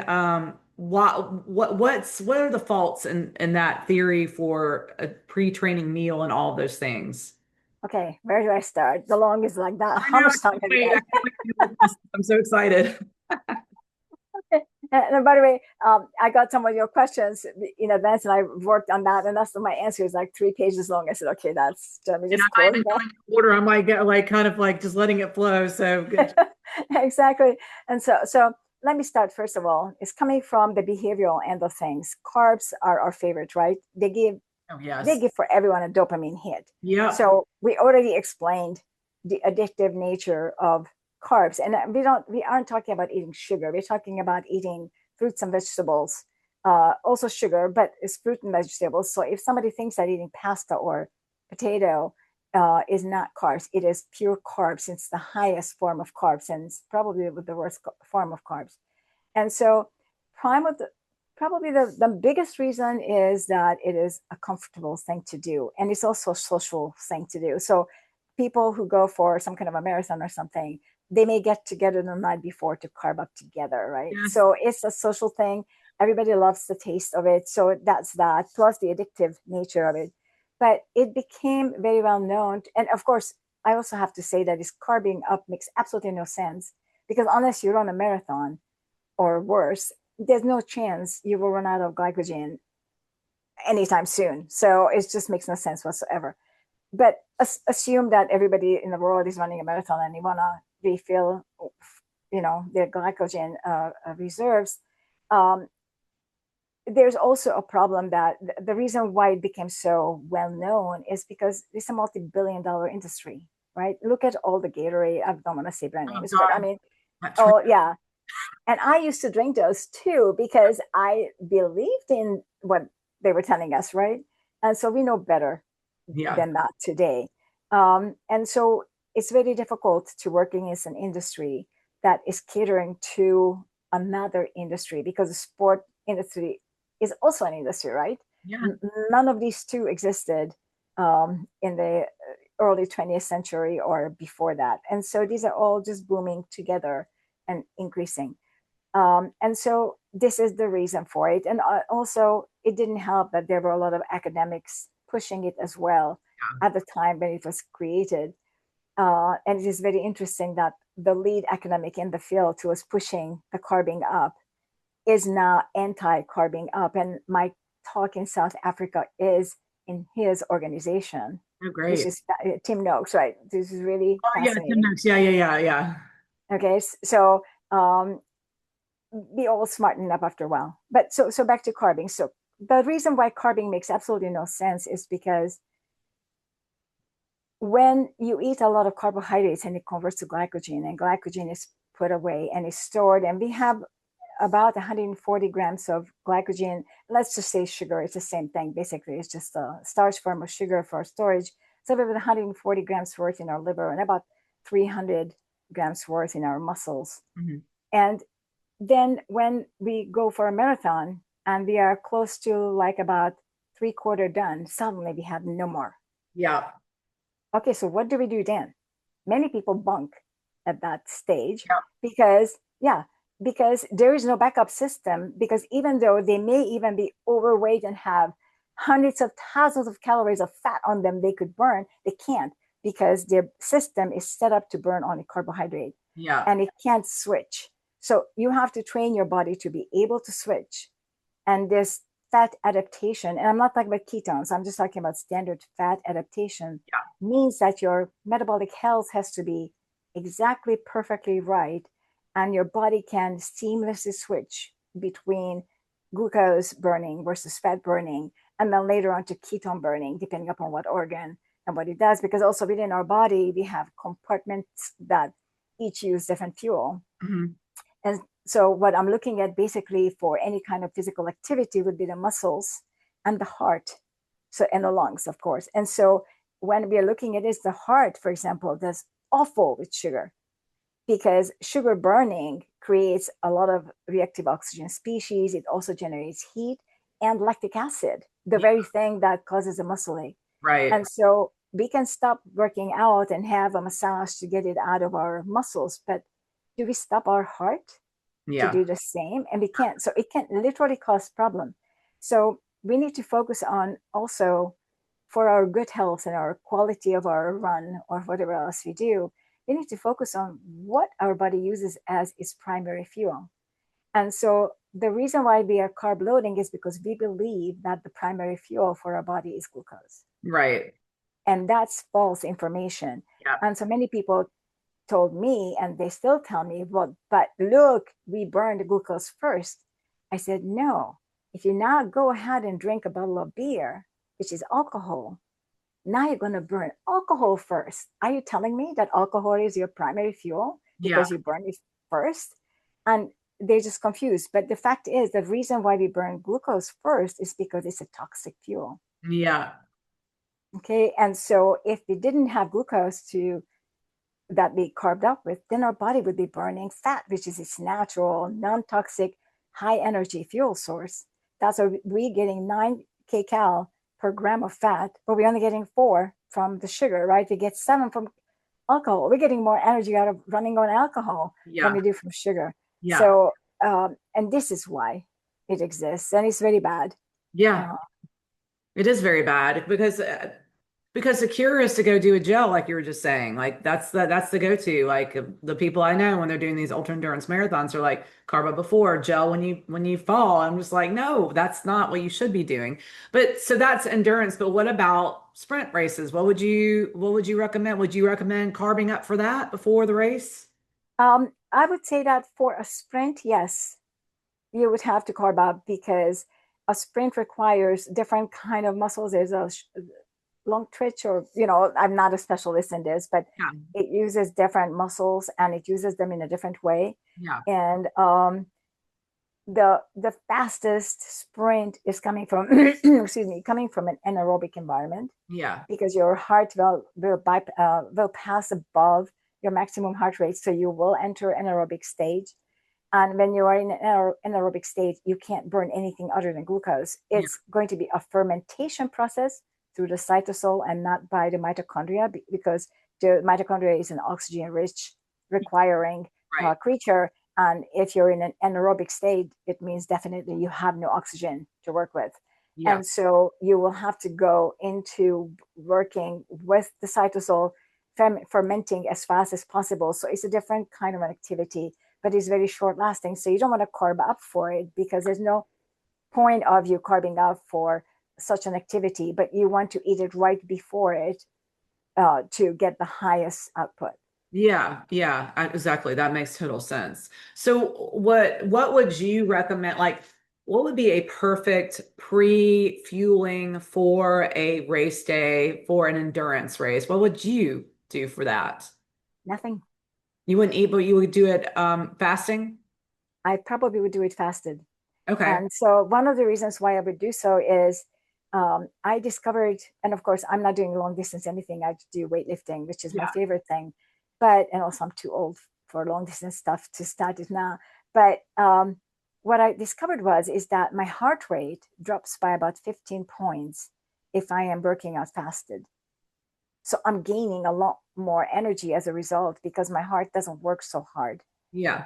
what are the faults in that theory for a pre-training meal and all of those things. Okay, where do I start? The long is like that. I How know. I much time can't have you wait. I got? can't wait to do this. I'm so excited. And by the way, I got some of your questions in advance, and I worked on that, and that's my answer is like 3 pages long. I said, okay, that's let me And just I'm not close even that. going in order. I'm like kind of like just letting it flow. So good. Exactly. And so let me start first of all. It's coming from the behavioral end of things. Carbs are our favorite, right? Oh, They yes. give for everyone a dopamine hit. Yep. So we already explained the addictive nature of carbs, and we aren't talking about eating sugar. We're talking about eating fruits and vegetables, also sugar, but it's fruit and vegetables. So if somebody thinks that eating pasta or potato is not carbs, it is pure carbs. It's the highest form of carbs, and it's probably the worst form of carbs. And so, prime of the probably the biggest reason is that it is a comfortable thing to do, and it's also a social thing to do. So, people who go for some kind of a marathon or something, they may get together the night before to carb up together, right? Yes. So it's a social thing. Everybody loves the taste of it, so that's that. Plus the addictive nature of it. But it became very well known, and of course, I also have to say that this carbing up makes absolutely no sense because unless you run a marathon or worse, there's no chance you will run out of glycogen anytime soon. So it just makes no sense whatsoever. But assume that everybody in the world is running a marathon and they want to refill, their glycogen reserves. Um, there's also a problem that the reason why it became so well known is because it's a multi-billion-dollar industry, right? Look at all the Gatorade. I don't want to say brand Oh names, but I God. mean, That train. oh yeah, and I used to drink those too because I believed in what they were telling us, right? And so we know better Yeah. than that today. And so it's very difficult to work in an industry that is catering to another industry because the sport industry is also an industry, right? Yeah. None of these two existed in the early 20th century or before that. And so these are all just booming together and increasing. And so this is the reason for it. And also, it didn't help that there were a lot of academics pushing it as well at the time when it was created. And it is very interesting that the lead academic in the field who was pushing the carbing up is now anti-carbing up. And my talk in South Africa is in his organization, Oh, which great. is Tim Noakes, right? This is really Oh, yeah. Tim fascinating. Noakes. Yeah. Yeah. Yeah. Yeah. Okay, so we all smarten up after a while. But so back to carbing. So the reason why carbing makes absolutely no sense is because when you eat a lot of carbohydrates and it converts to glycogen, and glycogen is put away and is stored, and we have about 140 grams of glycogen. Let's just say sugar. It's the same thing. Basically, it's just a starch form of sugar for storage. So we have 140 grams worth in our liver and about 300 grams worth in our muscles. Mhm. And then when we go for a marathon and we are close to like about three-quarter done, suddenly we have no more. Yeah. Okay, so what do we do then? Many people bunk at that stage Yeah. because, yeah, because there is no backup system. Because even though they may even be overweight and have hundreds of thousands of calories of fat on them they could burn, they can't because their system is set up to burn only carbohydrate Yeah. and it can't switch. So you have to train your body to be able to switch. And this fat adaptation, and I'm not talking about ketones, I'm just talking about standard fat adaptation, Yeah. means that your metabolic health has to be exactly perfectly right. And your body can seamlessly switch between glucose burning versus fat burning. and then later on to ketone burning, depending upon what organ and what it does. Because also within our body, we have compartments that each use different fuel. Mhm. And so what I'm looking at basically for any kind of physical activity would be the muscles and the heart. So, and the lungs, of course. And so when we are looking at this, the heart, for example, does awful with sugar because sugar burning creates a lot of reactive oxygen species. It also generates heat and lactic acid, the Yeah, very thing that causes a muscle ache. right. And so we can stop working out and have a massage to get it out of our muscles, but do we stop our heart to Yeah. do the same? And we can't. So it can literally cause problem. So we need to focus on also for our good health and our quality of our run or whatever else we do, we need to focus on what our body uses as its primary fuel. And so the reason why we are carb loading is because we believe that the primary fuel for our body is glucose. Right. And that's false information. Yeah. And so many people told me, and they still tell me, well, but look, we burned glucose first. I said, no. If you now go ahead and drink a bottle of beer, which is alcohol, now you're going to burn alcohol first. Are you telling me that alcohol is your primary fuel Yeah. because you burn it first? And they're just confused. But the fact is, the reason why we burn glucose first is because it's a toxic fuel. Yeah. Okay. And so if we didn't have glucose to that we carved up with, then our body would be burning fat, which is its natural, non-toxic, high energy fuel source. That's why we're getting 9 kcal per gram of fat, but we're only getting 4 from the sugar, right? We get 7 from alcohol. We're getting more energy out of running on alcohol than Yeah. we do from sugar. Yeah. So, and this is why it exists, and it's very bad. Yeah. Uh, It is very bad because the cure is to go do a gel, like you were just saying. Like that's the go-to. Like the people I know when they're doing these ultra endurance marathons are like carb up before, gel when you fall. I'm just like, no, that's not what you should be doing. But so that's endurance. But what about sprint races? What would you recommend? Would you recommend carbing up for that before the race? I would say that for a sprint, yes, you would have to carb up because a sprint requires different kind of muscles. There's a long twitch, or I'm not a specialist in this, but Yeah. it uses different muscles and it uses them in a different way. Yeah. And the fastest sprint is coming from excuse me, coming from an anaerobic environment Yeah. because your heart will pass above your maximum heart rate, so you will enter anaerobic stage. And when you are in an anaerobic state, you can't burn anything other than glucose. Yeah. It's going to be a fermentation process through the cytosol and not by the mitochondria, because the mitochondria is an oxygen rich requiring Right. creature. And if you're in an anaerobic state, it means definitely you have no oxygen to work with. Yeah. And so you will have to go into working with the cytosol, fermenting as fast as possible. So it's a different kind of an activity, but it's very short lasting. So you don't want to carb up for it because there's no point of you carving up for such an activity, but you want to eat it right before it to get the highest output. Yeah, yeah, exactly. That makes total sense. So what would you recommend? Like, what would be a perfect pre-fueling for a race day for an endurance race? What would you do for that? Nothing. You wouldn't eat, but you would do it fasting? I probably would do it fasted. Okay. And so one of the reasons why I would do so is I discovered, and of course, I'm not doing long distance anything. I do weightlifting, which is my Yeah. favorite thing. But, and also I'm too old for long distance stuff to start it now. But what I discovered is that my heart rate drops by about 15 points if I am working out fasted. So I'm gaining a lot more energy as a result because my heart doesn't work so hard. Yeah.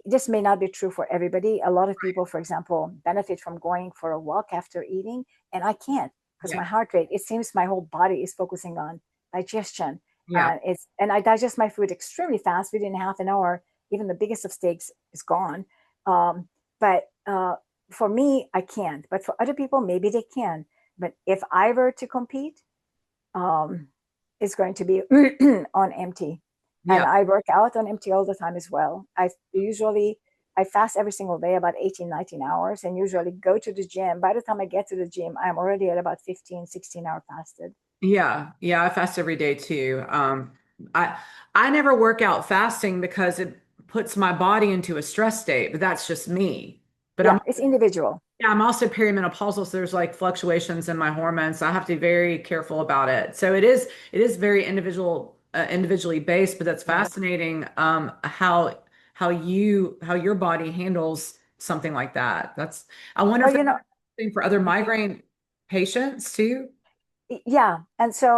This may not be true for everybody. A lot of people, for example, benefit from going for a walk after eating, and I can't because Yeah. my heart rate, it seems my whole body is focusing on digestion. Yeah. And I digest my food extremely fast. Within half an hour, even the biggest of steaks is gone. But for me, I can't. But for other people, maybe they can. But if I were to compete, um, it's going to be on empty. And Yeah. I work out on empty all the time as well. I fast every single day about 18, 19 hours and usually go to the gym. By the time I get to the gym, I'm already at about 15, 16 hour fasted. Yeah, yeah, I fast every day too. I I never work out fasting because it puts my body into a stress state, but that's just me. But Yeah, it's individual. I'm also perimenopausal, so there's like fluctuations in my hormones. So I have to be very careful about it. So it is very individually based, but that's fascinating how your body handles something like that. That's I wonder Well, if that's something for other migraine patients too. yeah. And so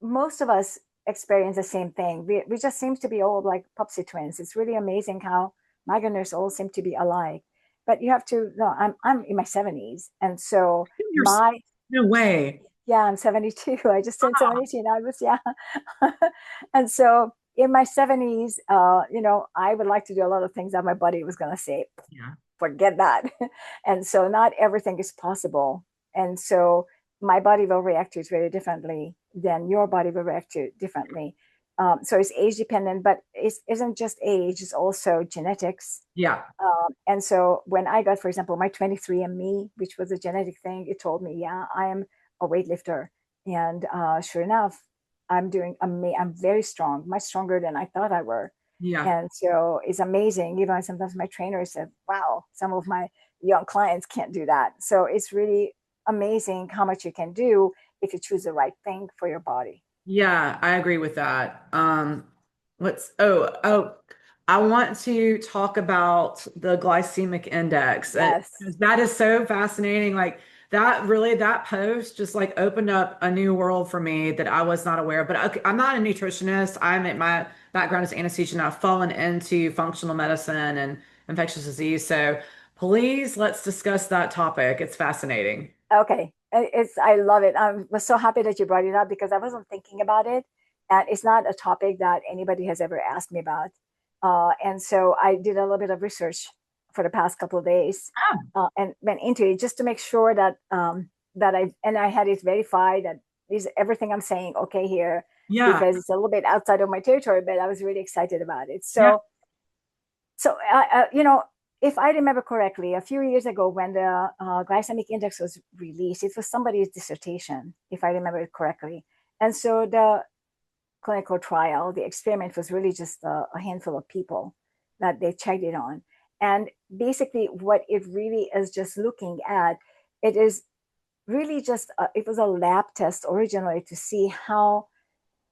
most of us experience the same thing. We just seem to be all like Popsy twins. It's really amazing how migraineurs all seem to be alike. But you have to know, I'm in my 70s. And so You're my, no way. yeah, I'm 72. I just turned 72. I was, yeah. And so in my 70s, I would like to do a lot of things that my body was going to say, Yeah. forget that. And so not everything is possible. And so my body will react to it very differently than your body will react to it differently. So it's age dependent, but it isn't just age, it's also genetics. Yeah. And so when I got, for example, my 23andMe, which was a genetic thing, it told me, yeah, I am a weightlifter. And sure enough, I'm very strong, much stronger than I thought I were. Yeah. And so it's amazing. Even sometimes my trainer said, wow, some of my young clients can't do that. So it's really amazing how much you can do if you choose the right thing for your body. Yeah, I agree with that. Let's oh, I want to talk about the glycemic index. Yes. 'Cause that is so fascinating. Like that post just like opened up a new world for me that I was not aware of. But okay, I'm not a nutritionist. My background is anesthesia and I've fallen into functional medicine and infectious disease. So please let's discuss that topic. It's fascinating. Okay. I love it. I was so happy that you brought it up because I wasn't thinking about it. And it's not a topic that anybody has ever asked me about. And so I did a little bit of research for the past couple of days and went into it just to make sure that I had it verified that is everything I'm saying okay here Yeah. because it's a little bit outside of my territory, but I was really excited about it. Yeah. So if I remember correctly, a few years ago when the glycemic index was released, it was somebody's dissertation, if I remember it correctly. And so the clinical trial, the experiment was really just a handful of people that they checked it on. And basically, what it really is just looking at, it is really just, it was a lab test originally to see how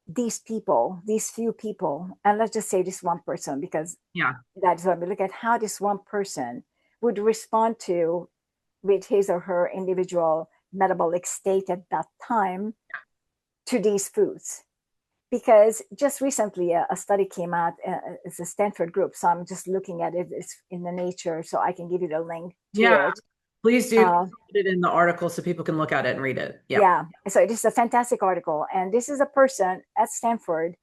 these people, these few people, and let's just say this one person, because Yeah. that's what we look at how this one person would respond to with his or her individual metabolic state at that time to these foods. Because just recently a study came out, it's a Stanford group, so I'm just looking at it, it's in the Nature, so I can give you the link to Yeah. it. Please do Uh, put it in the article so people can look at it and read it. Yeah. yeah, so it is a fantastic article. And this is a person at Stanford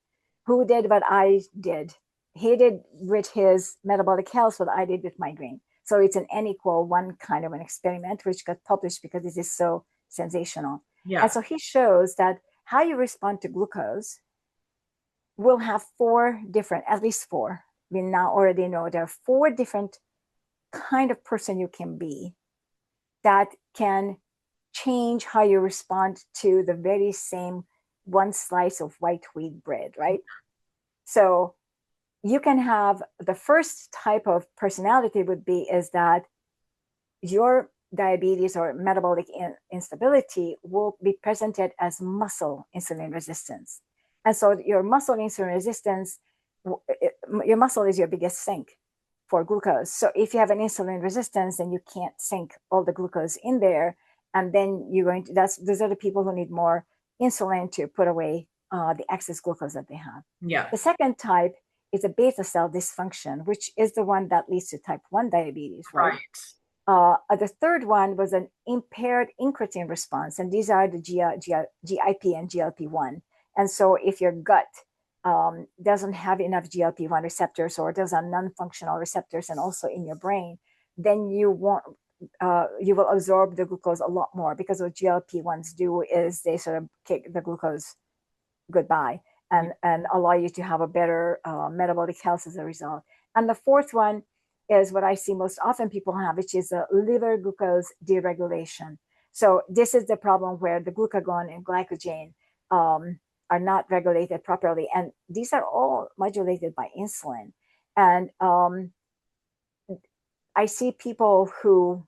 who did what I did. He did with his metabolic health what I did with migraine. So it's an N equal one kind of an experiment, which got published because this is so sensational. And Yeah. so he shows that how you respond to glucose will have four different, at least four. We now already know there are four different kind of person you can be that can change how you respond to the very same one slice of white wheat bread, right? So you can have the first type of personality would be is that your diabetes or metabolic instability will be presented as muscle insulin resistance. And so your muscle insulin resistance, your muscle is your biggest sink for glucose. So if you have an insulin resistance, then you can't sink all the glucose in there. And then you're going to, those are the people who need more insulin to put away the excess glucose that they have. Yeah. The second type is a beta cell dysfunction, which is the one that leads to type 1 diabetes, right? Right. The third one was an impaired incretin response, and these are the GIP and GLP-1. And so if your gut doesn't have enough GLP-1 receptors or those are non-functional receptors and also in your brain, then you will absorb the glucose a lot more because what GLP-1s do is they sort of kick the glucose goodbye and allow you to have a better metabolic health as a result. And the fourth one is what I see most often people have, which is a liver glucose deregulation. So this is the problem where the glucagon and glycogen are not regulated properly. And these are all modulated by insulin. And I see people who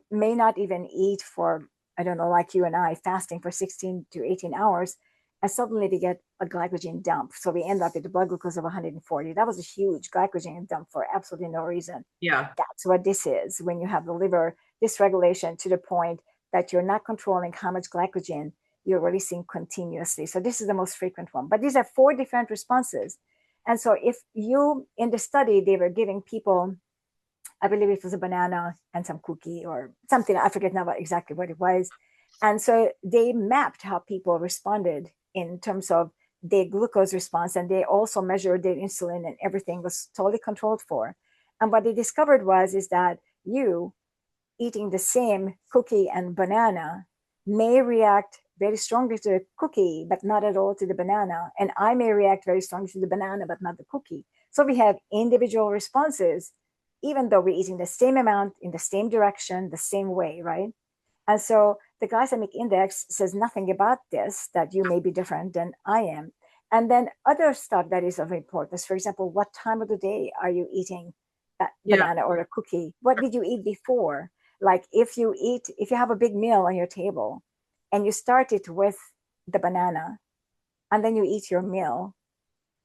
may not even eat for, I don't know, like you and I, fasting for 16 to 18 hours, and suddenly they get a glycogen dump. So we end up with a blood glucose of 140. That was a huge glycogen dump for absolutely no reason. Yeah. That's what this is when you have the liver dysregulation to the point that you're not controlling how much glycogen you're releasing continuously. So this is the most frequent one. But these are 4 different responses. And so if you, in the study, they were giving people, I believe it was a banana and some cookie or something. I forget now exactly what it was. And so they mapped how people responded in terms of their glucose response. And they also measured their insulin, and everything was totally controlled for. And what they discovered is that you eating the same cookie and banana may react very strongly to the cookie, but not at all to the banana. And I may react very strongly to the banana, but not the cookie. So we have individual responses, even though we're eating the same amount in the same direction, the same way, right? And so the glycemic index says nothing about this, that you may be different than I am. And then other stuff that is of importance, for example, what time of the day are you eating that Yeah. banana or a cookie? What did you eat before? Like if you have a big meal on your table and you start it with the banana and then you eat your meal,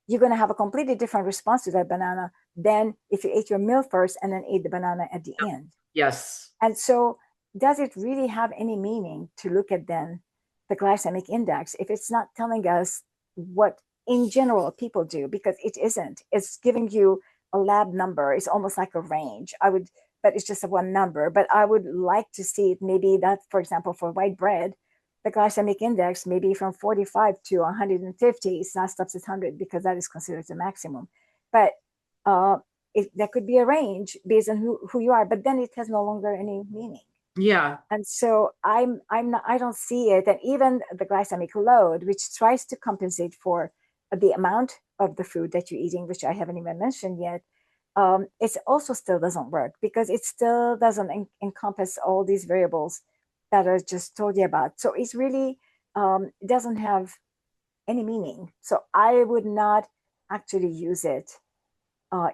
you're going to have a completely different response to that banana than if you ate your meal first and then ate the banana at the end. Yes. And so does it really have any meaning to look at then the glycemic index if it's not telling us what in general people do? Because it isn't. It's giving you a lab number. It's almost like a range. But it's just a one number. But I would like to see it maybe that, for example, for white bread, the glycemic index may be from 45 to 150. It's not stops at 100 because that is considered the maximum. But that could be a range based on who you are, but then it has no longer any meaning. Yeah. And so I don't see it. And even the glycemic load, which tries to compensate for the amount of the food that you're eating, which I haven't even mentioned yet, it also still doesn't work because it still doesn't encompass all these variables that I just told you about. So it's really it doesn't have any meaning. So I would not actually use it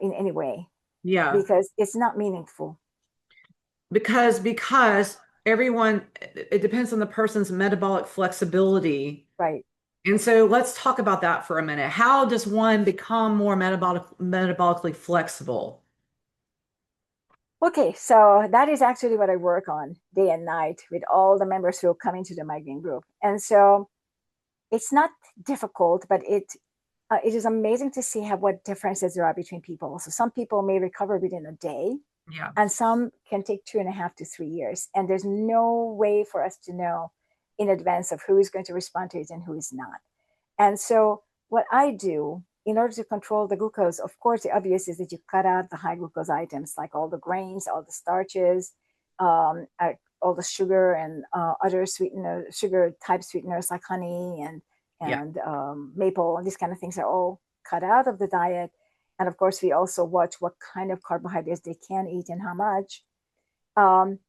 in any way Yeah. because it's not meaningful. Because everyone, it depends on the person's metabolic flexibility. Right. And so let's talk about that for a minute. How does one become more metabolically flexible? Okay, so that is actually what I work on day and night with all the members who come into the migraine group. And so it's not difficult, but it is amazing to see what differences there are between people. So some people may recover within a day, Yeah. and some can take 2.5 to 3 years. And there's no way for us to know in advance of who is going to respond to it and who is not. And so what I do in order to control the glucose, of course, the obvious is that you cut out the high glucose items like all the grains, all the starches, all the sugar and other sugar type sweeteners like honey and Yeah. maple, and these kind of things are all cut out of the diet. And of course, we also watch what kind of carbohydrates they can eat and how much. Um,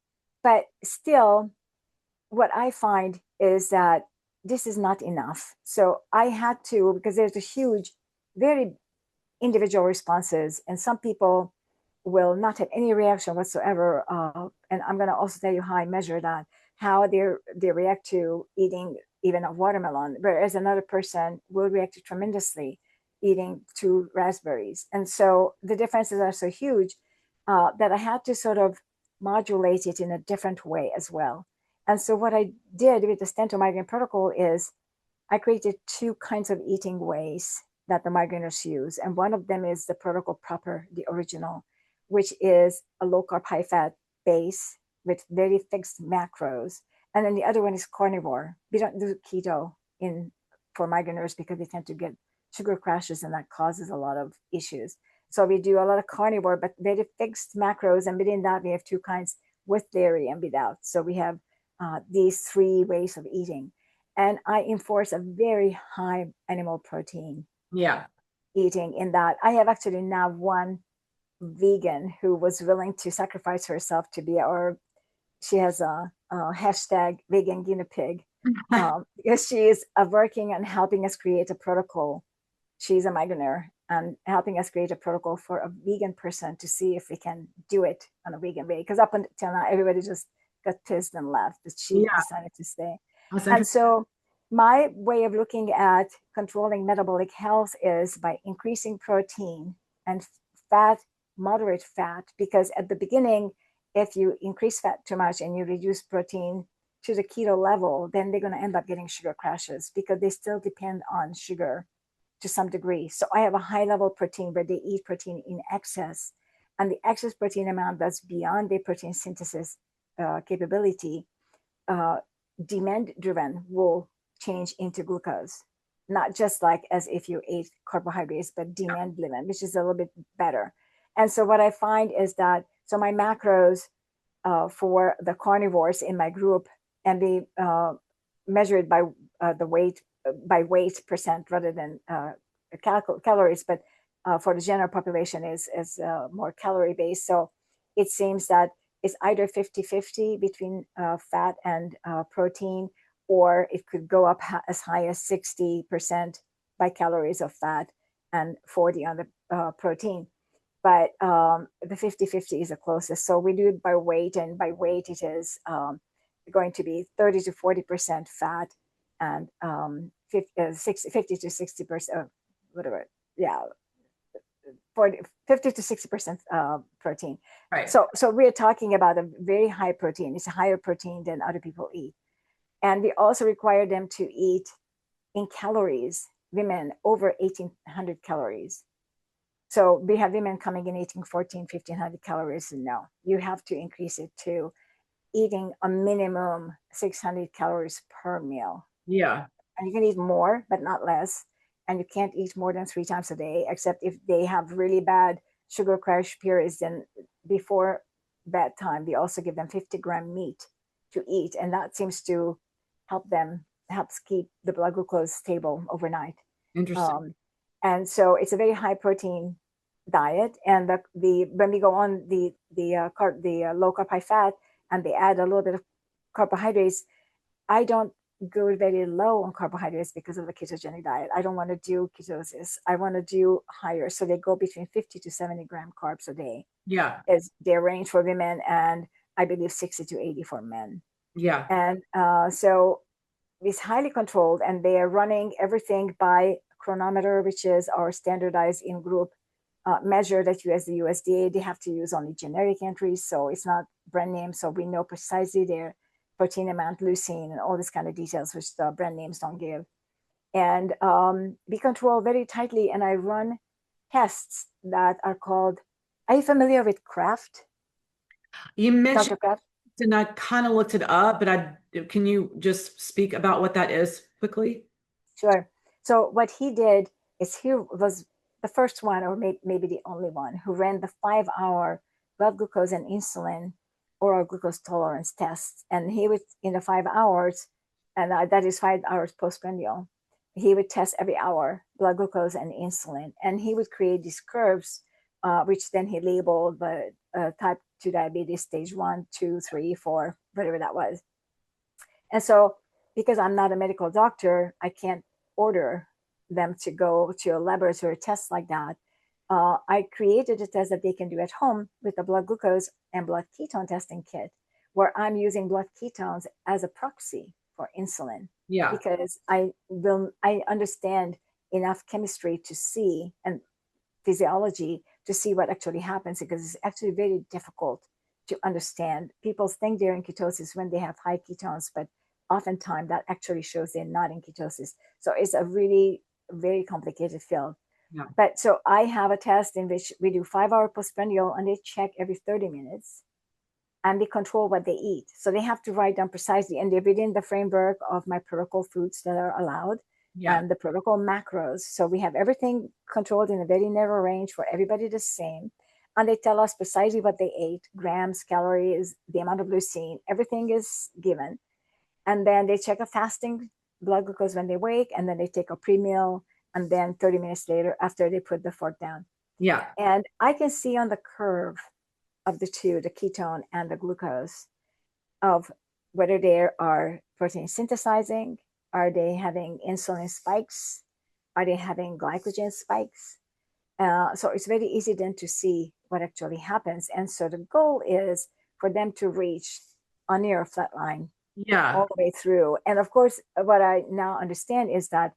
but still, what I find is that this is not enough. So I had to, because there's a huge, very individual responses, and some people will not have any reaction whatsoever. And I'm going to also tell you how I measure that, how they react to eating even a watermelon, whereas another person will react tremendously eating 2 raspberries. And so the differences are so huge that I had to sort of modulate it in a different way as well. And so what I did with the Stanton migraine protocol is I created 2 kinds of eating ways that the migraineurs use. And one of them is the protocol proper, the original, which is a low carb, high fat base with very fixed macros. And then the other one is carnivore. We don't do keto for migraineurs because they tend to get sugar crashes and that causes a lot of issues. So we do a lot of carnivore, but very fixed macros. And within that, we have 2 kinds with dairy and without. So we have these 3 ways of eating. And I enforce a very high animal protein Yeah. eating in that. I have actually now won vegan who was willing to sacrifice herself to be our, she has a hashtag vegan guinea pig, because she is working and helping us create a protocol. She's a migrainer and helping us create a protocol for a vegan person to see if we can do it on a vegan way. Because up until now, everybody just got pissed and left, but she Yeah, decided to stay. that's And interesting. so my way of looking at controlling metabolic health is by increasing protein and fat, moderate fat, because at the beginning, if you increase fat too much and you reduce protein to the keto level, then they're going to end up getting sugar crashes because they still depend on sugar to some degree. So I have a high level protein where they eat protein in excess, and the excess protein amount that's beyond their protein synthesis capability, uh, demand driven, will change into glucose. Not just like as if you ate carbohydrates, but demand driven, which is a little bit better. And so what I find is that, so my macros for the carnivores in my group and be measured by the weight, by weight percent rather than calories, but for the general population is more calorie based. So it seems that it's either 50-50 between fat and protein, or it could go up as high as 60% by calories of fat and 40 on the protein. But the 50-50 is the closest. So we do it by weight, and by weight it is going to be 30 to 40% fat and 50 to 60%, whatever, yeah, 40, 50 to 60% protein. Right. So we're talking about a very high protein. It's a higher protein than other people eat. And we also require them to eat in calories, women over 1,800 calories. So we have women coming in eating 1,500 calories. And no, you have to increase it to eating a minimum 600 calories per meal. Yeah. And you can eat more, but not less. And you can't eat more than 3 times a day, except if they have really bad sugar crash periods. Then before bedtime, we also give them 50-gram meat to eat. And that seems to helps keep the blood glucose stable overnight. Interesting. And so it's a very high protein diet. And the when we go on the low carb high fat, and they add a little bit of carbohydrates, I don't go very low on carbohydrates because of the ketogenic diet. I don't want to do ketosis. I want to do higher. So they go between 50 to 70-gram carbs a day Yeah. is their range for women, and I believe 60 to 80 for men. Yeah. And so it's highly controlled, and they are running everything by chronometer, which is our standardized in-group measure that you, as the USDA, they have to use only generic entries. So it's not brand name. So we know precisely their protein amount, leucine, and all this kind of details, which the brand names don't give. And we control very tightly. And I run tests that are called, are you familiar with Kraft, You mentioned, Dr. Kraft? and I kind of looked it up, but can you just speak about what that is quickly? Sure. So what he did is he was the first one, or maybe the only one, who ran the 5-hour blood glucose and insulin oral glucose tolerance tests. And he would, in the 5 hours, and that is 5 hours postprandial, he would test every hour blood glucose and insulin. And he would create these curves, which then he labeled the type 2 diabetes stage 1, 2, 3, 4, whatever that was. And so, because I'm not a medical doctor, I can't order them to go to a laboratory test like that. I created a test that they can do at home with a blood glucose and blood ketone testing kit, where I'm using blood ketones as a proxy for insulin, Yeah. because I understand enough chemistry to see, and physiology to see what actually happens, because it's actually very difficult to understand. People think they're in ketosis when they have high ketones, but oftentimes that actually shows they're not in ketosis. So it's a really very complicated field. Yeah. But so I have a test in which we do 5-hour postprandial, and they check every 30 minutes, and they control what they eat. So they have to write down precisely, and they're within the framework of my protocol foods that are allowed Yeah. and the protocol macros. So we have everything controlled in a very narrow range for everybody the same. And they tell us precisely what they ate, grams, calories, the amount of leucine, everything is given. And then they check a fasting blood glucose when they wake, and then they take a pre-meal, and then 30 minutes later, after they put the fork down. Yeah. And I can see on the curve of the two, the ketone and the glucose, of whether they are protein synthesizing, are they having insulin spikes, are they having glycogen spikes. So it's very easy then to see what actually happens. And so the goal is for them to reach a near flat line Yeah. all the way through. And of course, what I now understand is that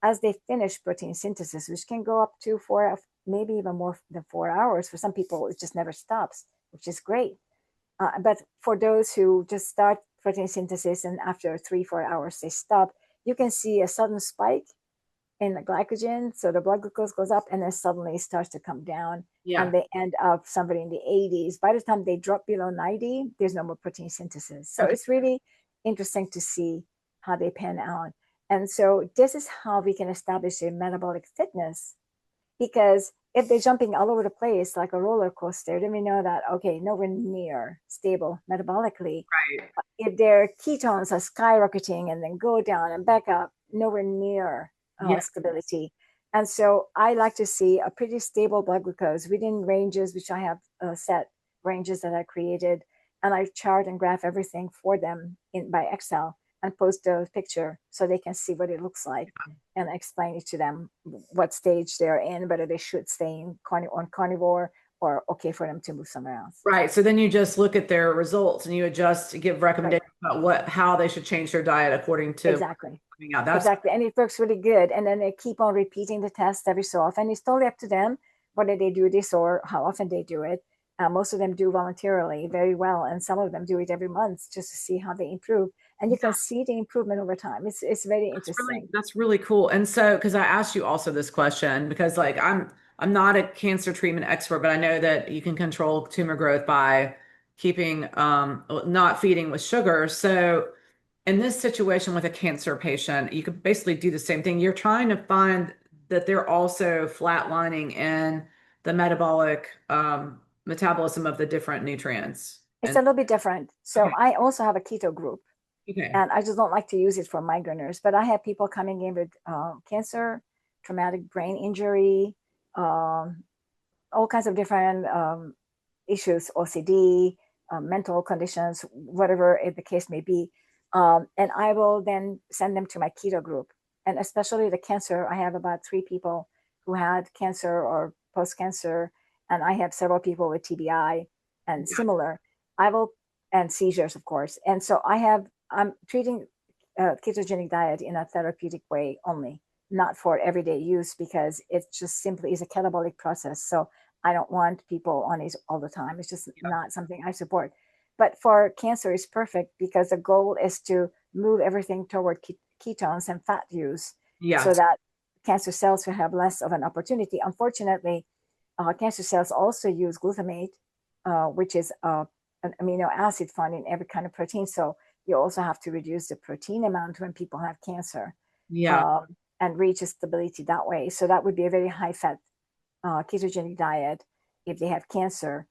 as they finish protein synthesis, which can go up to 4, maybe even more than 4 hours, for some people, it just never stops, which is great. But for those who just start protein synthesis and after 3, 4 hours they stop, you can see a sudden spike in the glycogen. So the blood glucose goes up and then suddenly it starts to come down and Yeah. they end up somebody in the 80s. By the time they drop below 90, there's no more protein synthesis. So Okay. it's really interesting to see how they pan out. And so this is how we can establish a metabolic fitness, because if they're jumping all over the place like a roller coaster, then we know that, okay, nowhere near stable metabolically. Right. If their ketones are skyrocketing and then go down and back up, nowhere near Yeah. stability. And so I like to see a pretty stable blood glucose within ranges, which I have set ranges that I created. And I chart and graph everything for them by Excel and post a picture so they can see what it looks like and explain it to them what stage they're in, whether they should stay on carnivore or okay for them to move somewhere else. Right. So then you just look at their results and you adjust to give Right. recommendations about how they should change their diet according to what's Exactly. coming out. That's Exactly. And it works really good. And then they keep on repeating the test every so often. It's totally up to them whether they do this or how often they do it. Most of them do voluntarily very well. And some of them do it every month just to see how they improve. And you can see the improvement over time. It's very interesting. that's really cool. And so, because I asked you also this question, because like I'm not a cancer treatment expert, but I know that you can control tumor growth by keeping not feeding with sugar. So in this situation with a cancer patient, you could basically do the same thing. You're trying to find that they're also flatlining in the metabolic metabolism of the different nutrients. It's And a little bit different. So okay, I also have a keto group, okay, and I just don't like to use it for migraineurs. But I have people coming in with cancer, traumatic brain injury, all kinds of different issues, OCD, mental conditions, whatever the case may be. And I will then send them to my keto group. And especially the cancer, I have about 3 people who had cancer or post cancer, and I have several people with TBI and yeah, similar. I will, and seizures, of course. And so I'm treating ketogenic diet in a therapeutic way only, not for everyday use, because it just simply is a catabolic process. So I don't want people on it all the time. It's just yeah, not something I support. But for cancer, it's perfect because the goal is to move everything toward ketones and fat use yeah, so that cancer cells will have less of an opportunity. Unfortunately, cancer cells also use glutamate, which is an amino acid found in every kind of protein. So you also have to reduce the protein amount when people have cancer, yeah. um, and reach a stability that way. So that would be a very high fat ketogenic diet if they have cancer.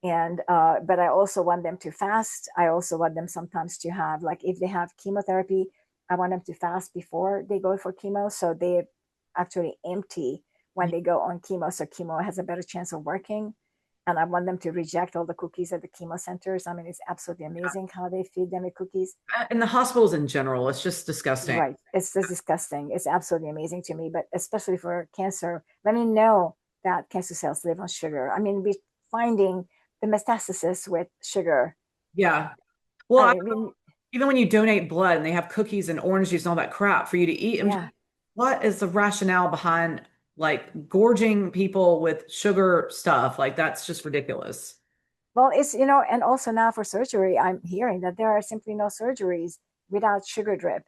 And but I also want them to fast. I also want them sometimes to have, like, if they have chemotherapy, I want them to fast before they go for chemo, so they actually empty when they go on chemo, so chemo has a better chance of working. And I want them to reject all the cookies at the chemo centers. I mean, it's absolutely amazing how they feed them with cookies. In the hospitals in general, it's just disgusting. Right. It's just disgusting. It's absolutely amazing to me, but especially for cancer, let me know that cancer cells live on sugar. I mean, we're finding the metastasis with sugar. Yeah. Well, I mean, even when you donate blood and they have cookies and orange juice and all that crap for you to eat, yeah. what is the rationale behind like gorging people with sugar stuff? Like that's just ridiculous. Well, and also now for surgery, I'm hearing that there are simply no surgeries without sugar drip.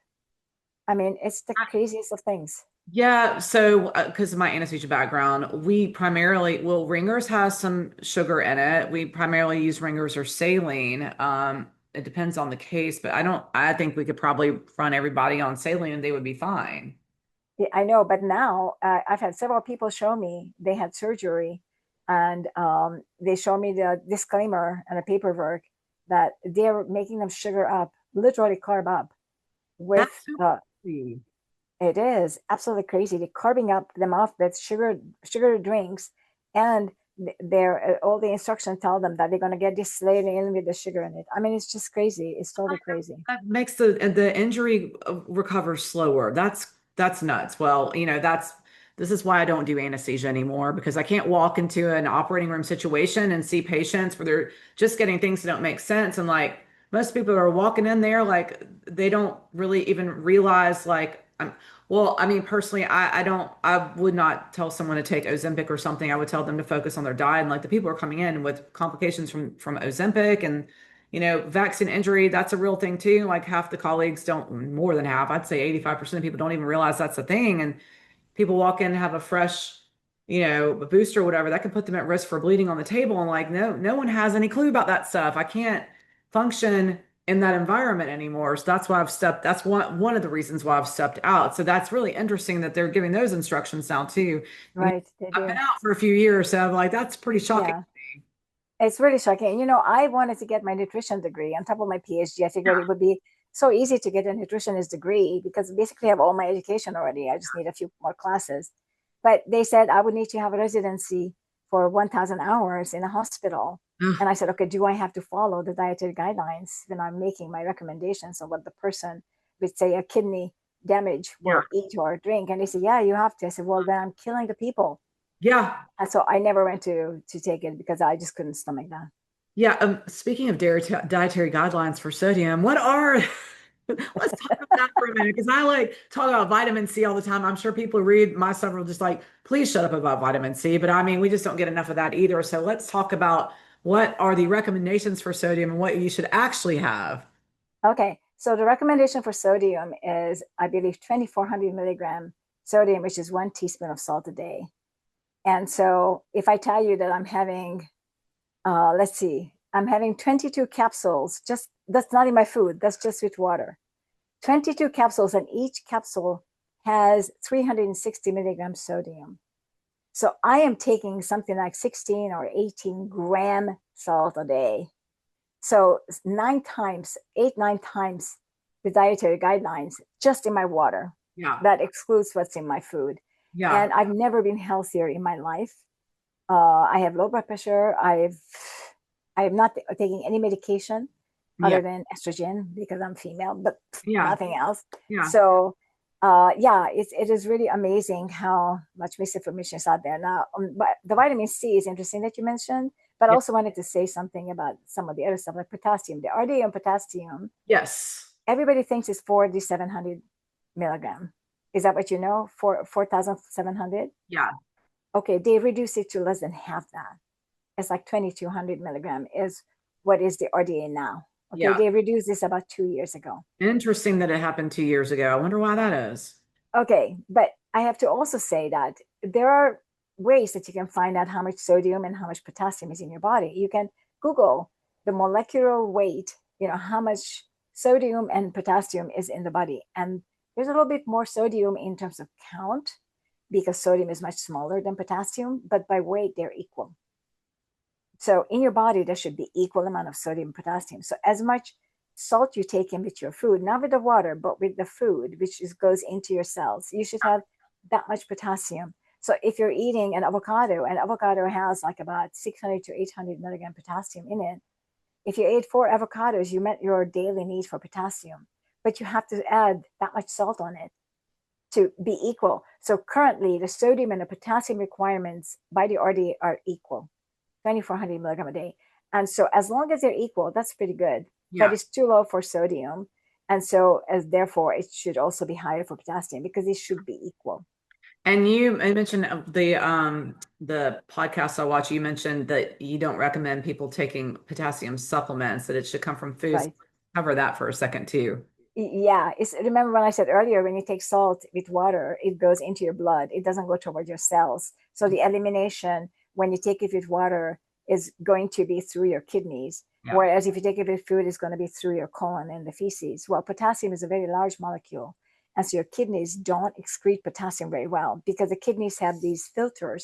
I mean, it's the craziest of things. Yeah, so because of my anesthesia background, we primarily, well, Ringers has some sugar in it. We primarily use Ringers or saline. It depends on the case, but I think we could probably run everybody on saline and they would be fine. Yeah, I know, but now I've had several people show me they had surgery, and they show me the disclaimer and the paperwork that they're making them sugar up, literally carb up with That's so crazy. it is absolutely crazy. They're carving up them off with sugar drinks, and they're all the instructions tell them that they're going to get this later in with the sugar in it. I mean, it's just crazy. It's totally crazy. That makes the injury recover slower. That's nuts. Well, this is why I don't do anesthesia anymore because I can't walk into an operating room situation and see patients where they're just getting things that don't make sense. And like most people are walking in there, like they don't really even realize like well, I mean, personally, I would not tell someone to take Ozempic or something. I would tell them to focus on their diet. And like the people are coming in with complications from Ozempic and vaccine injury, that's a real thing too. Like half the colleagues don't, more than half, I'd say 85% of people don't even realize that's a thing. And people walk in and have a fresh, a booster or whatever, that can put them at risk for bleeding on the table. And like, no one has any clue about that stuff. I can't function in that environment anymore. So that's one of the reasons why I've stepped out. So that's really interesting that they're giving those instructions now too. Right, they I've been do. out for a few years, so I'm like, that's pretty shocking. Yeah. It's really shocking. I wanted to get my nutrition degree on top of my PhD. I figured it would be so easy to get a nutritionist degree because basically I have all my education already. I just need a few more classes. But they said I would need to have a residency for 1,000 hours in a hospital. Yeah. And I said, okay, do I have to follow the dietary guidelines when I'm making my recommendations of what the person with, say, a kidney damage Yeah. will eat or drink? And they said, yeah, you have to. I said, well, then I'm killing the people. Yeah. And so I never went to take it because I just couldn't stomach that. Yeah, speaking of dietary guidelines for sodium, let's talk about that for a minute because I like talk about vitamin C all the time. I'm sure people who read my stuff are just like, please shut up about vitamin C. But I mean, we just don't get enough of that either. So let's talk about what are the recommendations for sodium and what you should actually have. Okay, so the recommendation for sodium is, I believe, 2,400 milligram sodium, which is 1 teaspoon of salt a day. And so if I tell you that I'm having, let's see, I'm having 22 capsules, just that's not in my food, that's just with water. 22 capsules, and each capsule has 360 milligrams sodium. So I am taking something like 16 or 18 gram salt a day. So 9 times, 8, 9 times the dietary guidelines just in my water. Yeah. That excludes what's in my food. Yeah. And I've never been healthier in my life. I have low blood pressure. I am not taking any medication Yeah. other than estrogen because I'm female, but Yeah. nothing else. Yeah. So yeah, it is really amazing how much misinformation is out there now. But the vitamin C is interesting that you mentioned, but I Yeah. also wanted to say something about some of the other stuff like potassium. The RDA on potassium, Yes. everybody thinks it's 4,700 milligram. Is that what you know? 4,700? Yeah. Okay, they reduce it to less than half that. It's like 2,200 milligram is what is the RDA now. Okay, Yeah. they reduced this about 2 years ago. Interesting that it happened 2 years ago. I wonder why that is. Okay, but I have to also say that there are ways that you can find out how much sodium and how much potassium is in your body. You can Google the molecular weight, how much sodium and potassium is in the body. And there's a little bit more sodium in terms of count because sodium is much smaller than potassium, but by weight, they're equal. So in your body, there should be equal amount of sodium and potassium. So as much salt you take in with your food, not with the water, but with the food, which goes into your cells, you should have that much potassium. So if you're eating an avocado has like about 600 to 800 milligram potassium in it. If you ate 4 avocados, you met your daily need for potassium, but you have to add that much salt on it to be equal. So currently, the sodium and the potassium requirements by the RDA are equal, 2,400 milligram a day. And so as long as they're equal, that's pretty good, but Yeah. it's too low for sodium. And so therefore, it should also be higher for potassium because it should be equal. And I mentioned the podcast I watch, you mentioned that you don't recommend people taking potassium supplements, that it should come from foods. Right. Cover that for a second too. Yeah, remember when I said earlier, when you take salt with water, it goes into your blood. It doesn't go toward your cells. So the elimination when you take it with water is going to be through your kidneys. Yeah. Whereas if you take it with food, it's going to be through your colon and the feces. Well, potassium is a very large molecule. And so your kidneys don't excrete potassium very well because the kidneys have these filter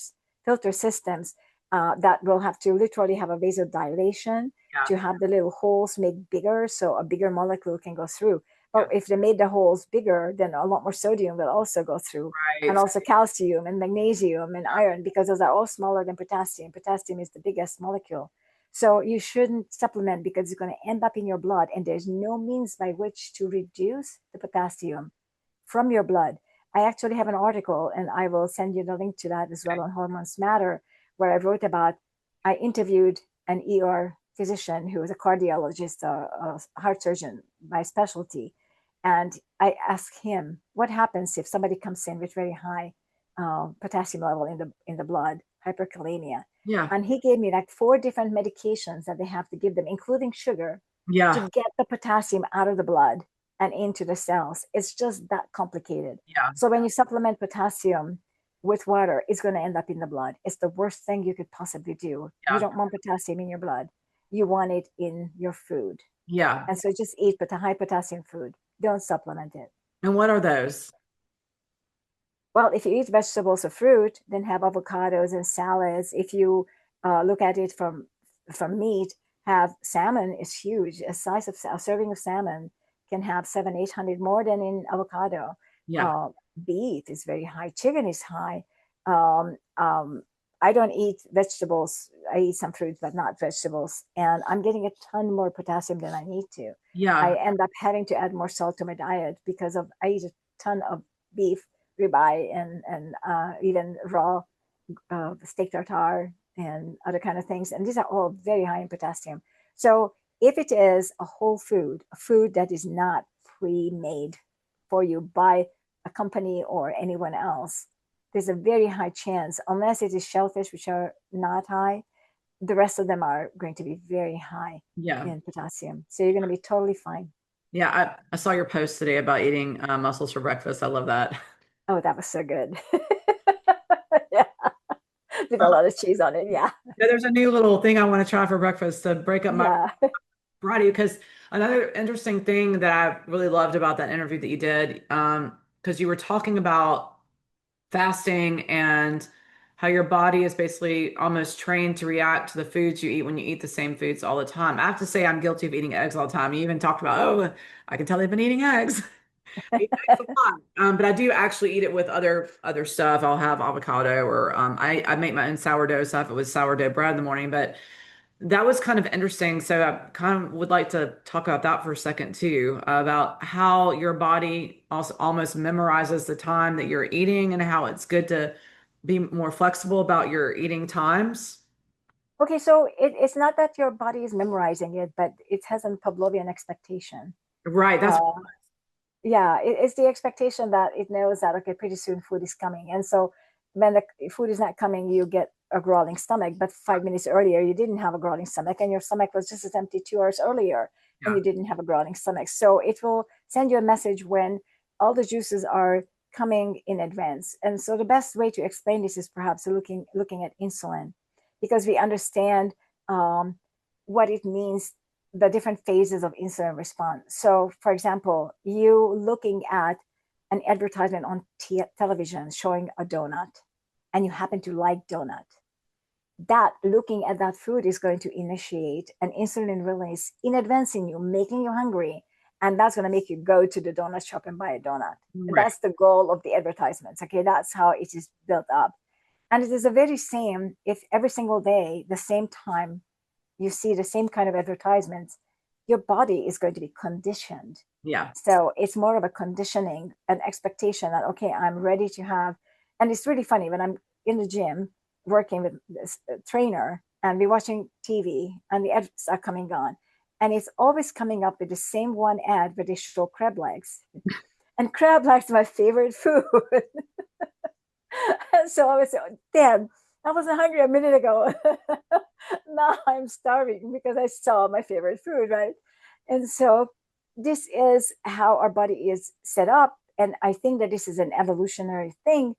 systems that will have to literally have a vasodilation Yeah. to have the little holes make bigger so a bigger molecule can go through. Yeah. Or if they made the holes bigger, then a lot more sodium will also go through, and Right. also calcium and magnesium and iron, because those are all smaller than potassium. Potassium is the biggest molecule. So you shouldn't supplement because it's going to end up in your blood, and there's no means by which to reduce the potassium from your blood. I actually have an article, and I will send you the link to that as well, Okay. on Hormones Matter, where I wrote about, I interviewed an ER physician who was a cardiologist, a heart surgeon by specialty. And I asked him, what happens if somebody comes in with very high potassium level in the blood, hyperkalemia? Yeah. And he gave me like 4 different medications that they have to give them, including sugar, to Yeah. get the potassium out of the blood and into the cells. It's just that complicated. Yeah. So when you supplement potassium with water, it's going to end up in the blood. It's the worst thing you could possibly do. You Yeah. don't want potassium in your blood. You want it in your food. Yeah. And so just eat high potassium food. Don't supplement it. And what are those? Well, if you eat vegetables or fruit, then have avocados and salads. If you look at it from meat, have salmon is huge. A serving of salmon can have 700-800 more than in avocado. Yeah. Uh, Beef is very high. Chicken is high. Um, um, I don't eat vegetables. I eat some fruits, but not vegetables. And I'm getting a ton more potassium than I need to. I Yeah. end up having to add more salt to my diet because of I eat a ton of beef, ribeye, and even raw steak tartare and other kind of things. And these are all very high in potassium. So if it is a whole food, a food that is not pre-made for you by a company or anyone else, there's a very high chance, unless it is shellfish, which are not high, the rest of them are going to be very high Yeah. in potassium. So you're going to be totally fine. Yeah. I saw your post today about eating mussels for breakfast. I love that. Oh, that was so good. Yeah, with a lot of cheese on it. Yeah. Yeah, there's a new little thing I want to try for breakfast to break up my Yeah. variety. Because another interesting thing that I really loved about that interview that you did, because you were talking about fasting and how your body is basically almost trained to react to the foods you eat when you eat the same foods all the time. I have to say, I'm guilty of eating eggs all the time. You even talked about, oh, I can tell they've been eating eggs. I eat eggs a lot. But I do actually eat it with other stuff. I'll have avocado or I make my own sourdough stuff. It was sourdough bread in the morning, but that was kind of interesting. So I kind of would like to talk about that for a second too, about how your body also almost memorizes the time that you're eating and how it's good to be more flexible about your eating times. Okay, so it's not that your body is memorizing it, but it has a Pavlovian expectation. Right. That's Uh, yeah, it's the expectation that it knows that, okay, pretty soon food is coming. And so when the food is not coming, you get a growling stomach. But 5 minutes earlier, you didn't have a growling stomach, and your stomach was just as empty 2 hours earlier, and yeah. you didn't have a growling stomach. So it will send you a message when all the juices are coming in advance. And so the best way to explain this is perhaps looking at insulin, because we understand what it means, the different phases of insulin response. So, for example, you looking at an advertisement on television showing a donut, and you happen to like donut, that looking at that food is going to initiate an insulin release in advance in you, making you hungry. And that's going to make you go to the donut shop and buy a donut. Right. That's the goal of the advertisements. Okay, that's how it is built up. And it is the very same if every single day, the same time, you see the same kind of advertisements, your body is going to be conditioned. Yeah. So it's more of a conditioning, an expectation that, okay, I'm ready to have. And it's really funny when I'm in the gym working with this trainer and we're watching TV and the ads are coming on. And it's always coming up with the same one ad where they show crab legs. And crab legs are my favorite food. So I was, damn, I wasn't hungry a minute ago. Now I'm starving because I saw my favorite food, right? And so this is how our body is set up. And I think that this is an evolutionary thing,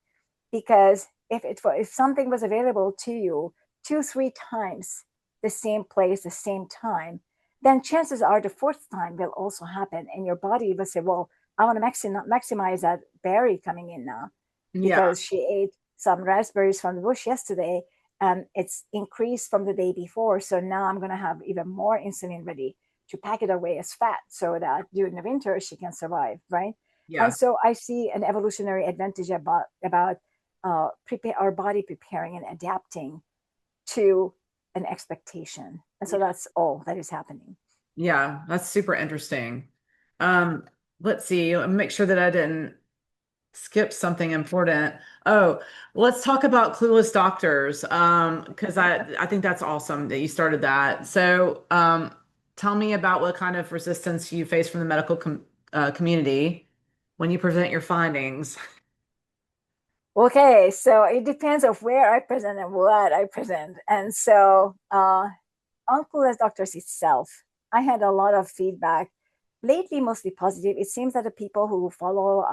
because if something was available to you 2-3 times the same place, the same time, then chances are the fourth time will also happen. And your body will say, well, I want to maximize that berry coming in now Yeah. because she ate some raspberries from the bush yesterday and it's increased from the day before. So now I'm going to have even more insulin ready to pack it away as fat so that during the winter she can survive, right? And Yeah. so I see an evolutionary advantage about prepare our body preparing and adapting to an expectation. And so that's all that is happening. Yeah, that's super interesting. Um, let's see, make sure that I didn't skip something important. Oh, let's talk about clueless doctors. Because I think that's awesome that you started that. So, tell me about what kind of resistance you face from the medical community when you present your findings. Okay, so it depends of where I present and what I present. And so Uncle as Doctors itself, I had a lot of feedback, lately mostly positive. It seems that the people who follow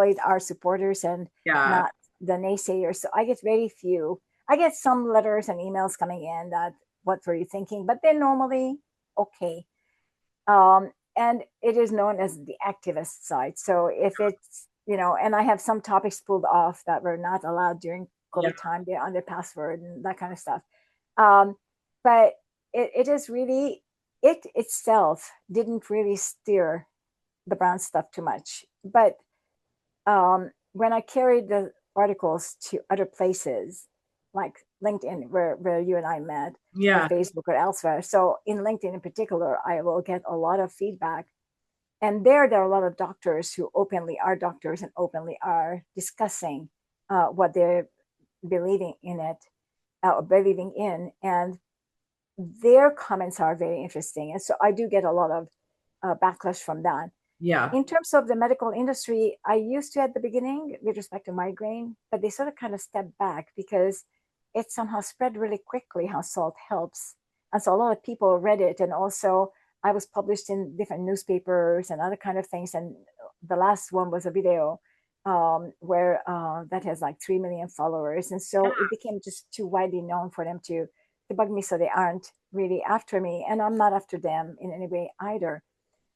it are supporters and Yeah, not the naysayers. So I get very few. I get some letters and emails coming in that, what were you thinking? But they're normally okay. And it is known as the activist side. So if it's, and I have some topics pulled off that were not allowed during yeah, COVID time, they're under password and that kind of stuff. Um, but it is really, it itself didn't really steer the brown stuff too much. But when I carried the articles to other places, like LinkedIn, where you and I met, or yeah, Facebook or elsewhere. So in LinkedIn in particular, I will get a lot of feedback. And there are a lot of doctors who openly are doctors and openly are discussing what they're believing in it, believing in. And their comments are very interesting. And so I do get a lot of backlash from that. yeah, In terms of the medical industry, I used to at the beginning with respect to migraine, but they sort of kind of stepped back because it somehow spread really quickly how salt helps. And so a lot of people read it. And also I was published in different newspapers and other kind of things. And the last one was a video where that has like 3 million followers. And so it became just too widely known for them to bug me. So they aren't really after me. And I'm not after them in any way either.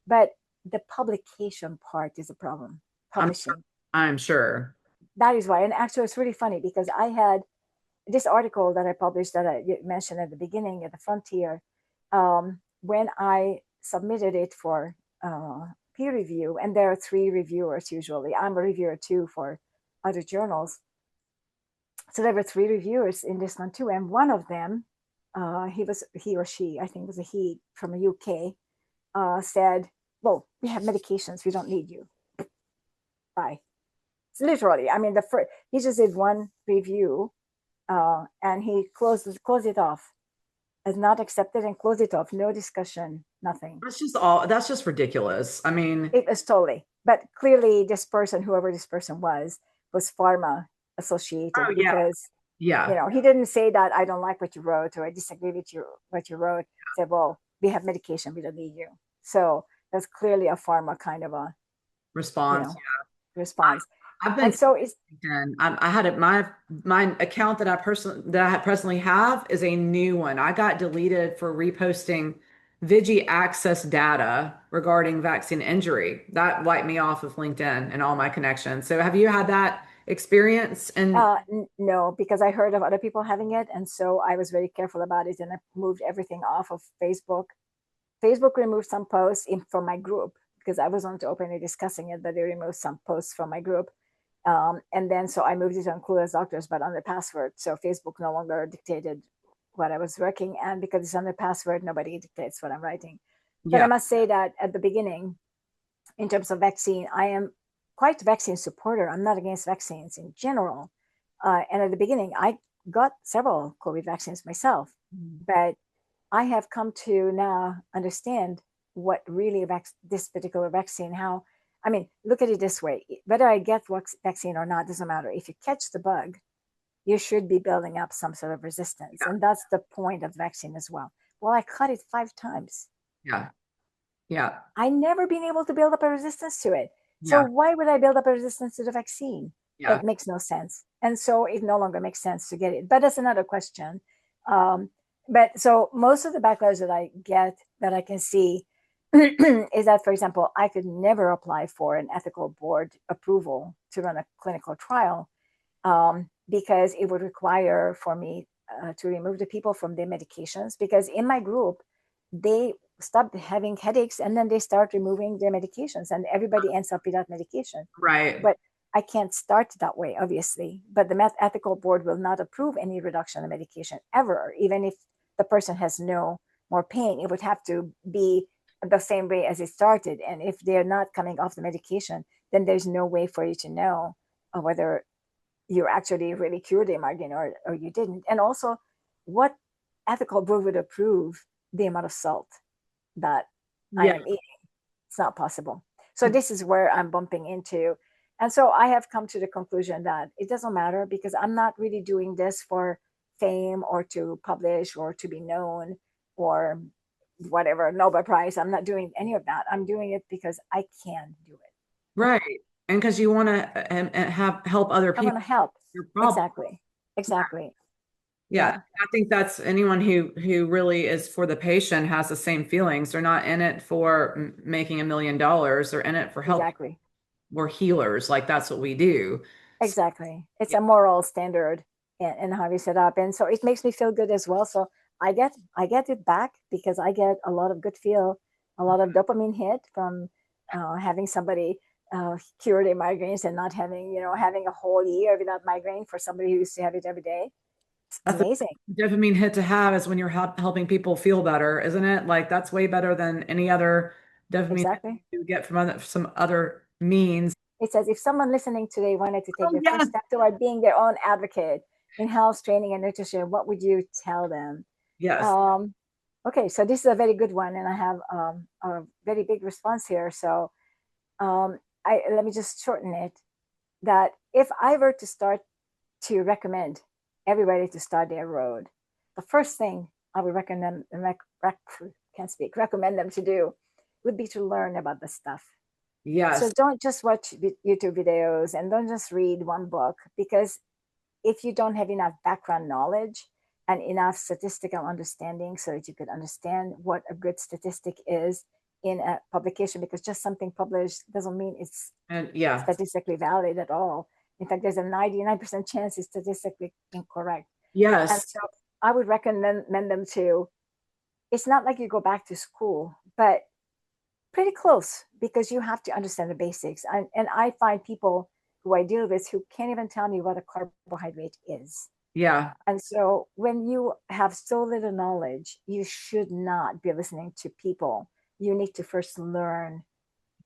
But the publication part is a problem. I'm Publishing. I'm sure. That is why. And actually, it's really funny because I had this article that I published that I mentioned at the beginning at the Frontier. When I submitted it for peer review, and there are 3 reviewers usually. I'm a reviewer too for other journals. So there were 3 reviewers in this one too, and one of them, he or she, I think it was a he from the UK, said, "Well, we have medications. We don't need you." Bye. It's literally. I mean, he just did one review, and he closed it off as not accepted and closed it off. No discussion. Nothing. That's just ridiculous. I mean, It was totally. But clearly, this person, whoever this person was pharma oh associated yeah, because yeah, he didn't say that I don't like what you wrote or I disagree with you what you wrote. He said, "Well, we have medication. We don't need you." So that's clearly a pharma kind of a you response. know response. I've been And so it's and I had it my account that I presently have is a new one. I got deleted for reposting Vigi access data regarding vaccine injury. That wiped me off of LinkedIn and all my connections. So have you had that experience? And no, because I heard of other people having it, and so I was very careful about it, and I moved everything off of Facebook. Facebook removed some posts from my group because I wasn't openly discussing it, but they removed some posts from my group. And then so I moved it on Clueless Doctors, but under password. So Facebook no longer dictated what I was working, and because it's under password, nobody dictates what I'm writing. But I yeah, must say that at the beginning, in terms of vaccine, I am quite vaccine supporter. I'm not against vaccines in general. And at the beginning, I got several COVID vaccines myself, but I have come to now understand what really this particular vaccine, how, I mean, look at it this way, whether I get vaccine or not, doesn't matter. If you catch the bug, you should be building up some sort of resistance. And that's the point of vaccine as well. Well, I caught it 5 times. yeah, yeah, I never been able to build up a resistance to it. So yeah, why would I build up a resistance to the vaccine? yeah, It makes no sense. And so it no longer makes sense to get it. But that's another question. Um, but so most of the backlash that I get that I can see is that, for example, I could never apply for an ethical board approval to run a clinical trial because it would require for me to remove the people from their medications. Because in my group, they stop having headaches, and then they start removing their medications, and everybody ends up without medication. Right. But I can't start that way, obviously. But the ethical board will not approve any reduction of medication ever, even if the person has no more pain. It would have to be the same way as it started. And if they're not coming off the medication, then there's no way for you to know whether you actually really cured the migraine or you didn't. And also, what ethical board would approve the amount of salt that I Yeah. am eating? It's not possible. So this is where I'm bumping into. And so I have come to the conclusion that it doesn't matter, because I'm not really doing this for fame or to publish or to be known or whatever, Nobel Prize. I'm not doing any of that. I'm doing it because I can do it. Right. And because you want to have help other I want people to help. with your problem. Exactly. Exactly. Yeah. Yeah. I think that's anyone who really is for the patient has the same feelings. They're not in it for making $1 million. They're in it for help. Exactly. We're healers. Like that's what we do. So, Exactly. It's yeah. a moral standard and how we set up. And so it makes me feel good as well. So I get it back because I get a lot of good feel, a lot of dopamine hit from having somebody cure their migraines and not having a whole year without migraine for somebody who used to have it every day. It's That's a amazing. dopamine hit to have is when you're helping people feel better, isn't it? Like that's way better than any other dopamine hit Exactly. you get from some other means. It says if someone listening today wanted to take Oh the yes, first step toward being their own advocate in health training and nutrition, what would you tell them? yes. Um, okay, so this is a very good one, and I have a very big response here. So let me just shorten it. That if I were to start to recommend everybody to start their road, the first thing I would can't speak, recommend them to do would be to learn about the stuff. So Yes. don't just watch YouTube videos and don't just read one book, because if you don't have enough background knowledge and enough statistical understanding so that you could understand what a good statistic is in a publication, because just something published doesn't mean it's And yeah. statistically valid at all. In fact, there's a 99% chance it's statistically incorrect. And Yes. so I would recommend them to, it's not like you go back to school, but pretty close, because you have to understand the basics. And I find people who I deal with who can't even tell me what a carbohydrate is. Yeah. And so when you have so little knowledge, you should not be listening to people. You need to first learn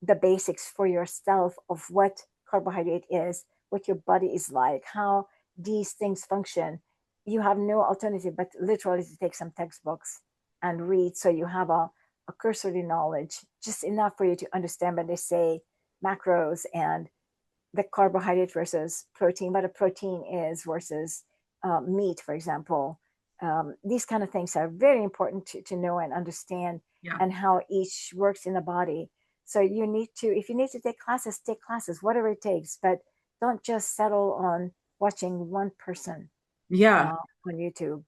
the basics for yourself of what carbohydrate is, what your body is like, how these things function. You have no alternative but literally to take some textbooks and read, so you have a cursory knowledge, just enough for you to understand when they say macros and the carbohydrate versus protein, what a protein is versus meat, for example. These kind of things are very important to know and understand, Yeah. and how each works in the body. So you need to, if you need to take classes, whatever it takes, but don't just settle on watching one person Yeah. on YouTube.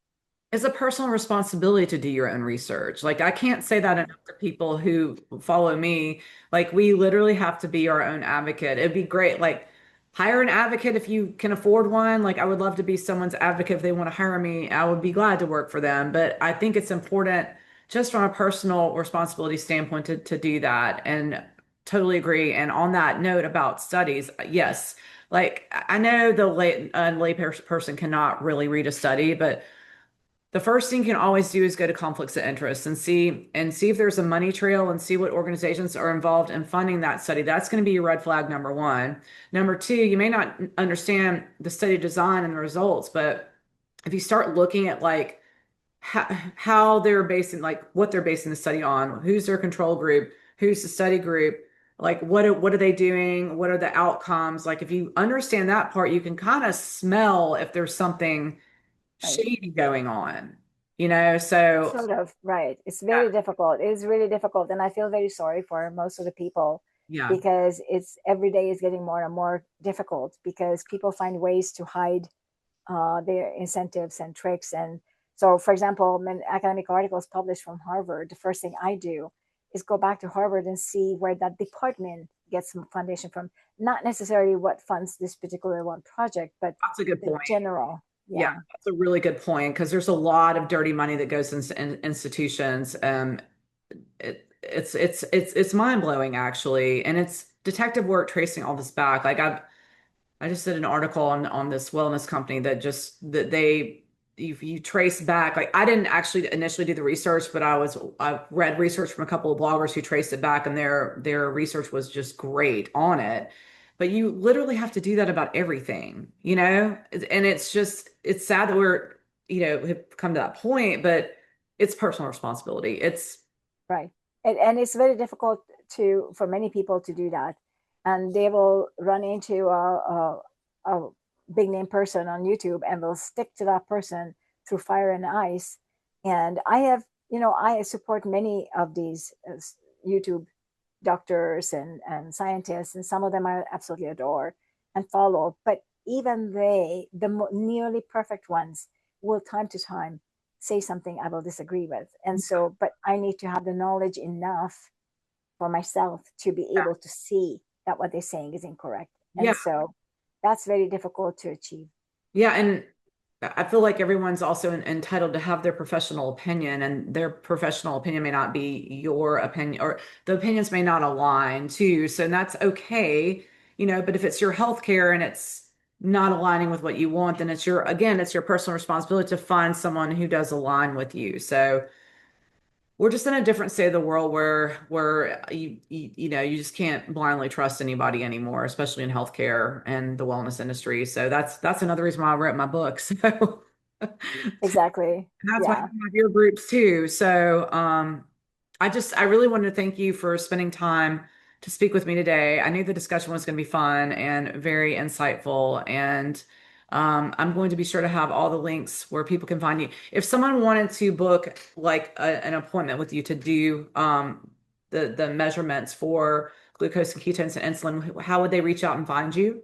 It's a personal responsibility to do your own research. Like I can't say that enough to people who follow me. Like we literally have to be our own advocate. It'd be great. Like hire an advocate if you can afford one. Like I would love to be someone's advocate if they want to hire me. I would be glad to work for them. But I think it's important just from a personal responsibility standpoint to do that. And totally agree. And on that note about studies, yes, like I know the person cannot really read a study, but the first thing you can always do is go to conflicts of interest and see if there's a money trail and see what organizations are involved in funding that study. That's going to be your red flag number one. Number two, you may not understand the study design and the results, but if you start looking at like how they're basing like what they're basing the study on, who's their control group, who's the study group, like what are they doing, what are the outcomes? Like if you understand that part, you can kind of smell if there's something Right. shady going on, you know? So, Sort of, right. It's yeah, very difficult. It is really difficult. And I feel very sorry for most of the people, yeah, because it's every day is getting more and more difficult, because people find ways to hide their incentives and tricks. And so, for example, when academic articles published from Harvard, the first thing I do is go back to Harvard and see where that department gets some foundation from. Not necessarily what funds this particular one project, but that's a good the point. general. Yeah, Yeah. that's a really good point because there's a lot of dirty money that goes into institutions. it's mind blowing actually, and it's detective work tracing all this back. Like I just did an article on this wellness company that just that they you trace back. Like I didn't actually initially do the research, but I read research from a couple of bloggers who traced it back, and their research was just great on it. But you literally have to do that about everything, you know? And it's just it's sad that we're, have come to that point, but it's personal responsibility. It's Right. And it's very difficult for many people to do that. And they will run into a big name person on YouTube and they'll stick to that person through fire and ice. And I support many of these YouTube doctors and scientists, and some of them I absolutely adore and follow. But even they, the nearly perfect ones, will time to time say something I will disagree with. And so, but I need to have the knowledge enough for myself to be yeah, able to see that what they're saying is incorrect. yeah, And so that's very difficult to achieve. yeah, and I feel like everyone's also entitled to have their professional opinion, and their professional opinion may not be your opinion, or the opinions may not align too. So that's okay, but if it's your healthcare and it's not aligning with what you want, then it's your personal responsibility to find someone who does align with you. So we're just in a different state of the world where you just can't blindly trust anybody anymore, especially in healthcare and the wellness industry. So that's another reason why I wrote my book. So Exactly. that's why you Yeah. have your groups too. So I really wanted to thank you for spending time to speak with me today. I knew the discussion was going to be fun and very insightful, and I'm going to be sure to have all the links where people can find you. If someone wanted to book like an appointment with you to do the measurements for glucose and ketones and insulin, how would they reach out and find you?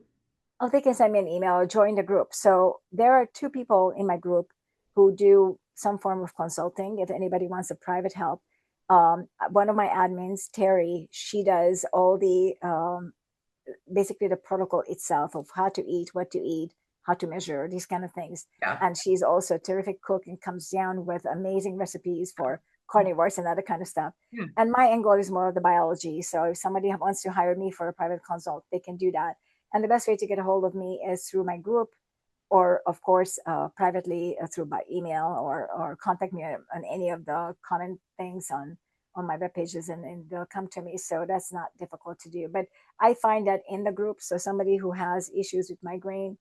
Oh, they can send me an email or join the group. So there are two people in my group who do some form of consulting if anybody wants a private help. One of my admins, Terry, she does all the basically the protocol itself of how to eat, what to eat, how to measure, these kind of things. Yeah. And she's also a terrific cook and comes down with amazing recipes for carnivores and other kind of stuff. Yeah. And my angle is more of the biology. So if somebody wants to hire me for a private consult, they can do that. And the best way to get a hold of me is through my group, or of course privately through by email, or contact me on any of the comment things on my web pages, and they'll come to me. So that's not difficult to do. But I find that in the group, so somebody who has issues with migraine,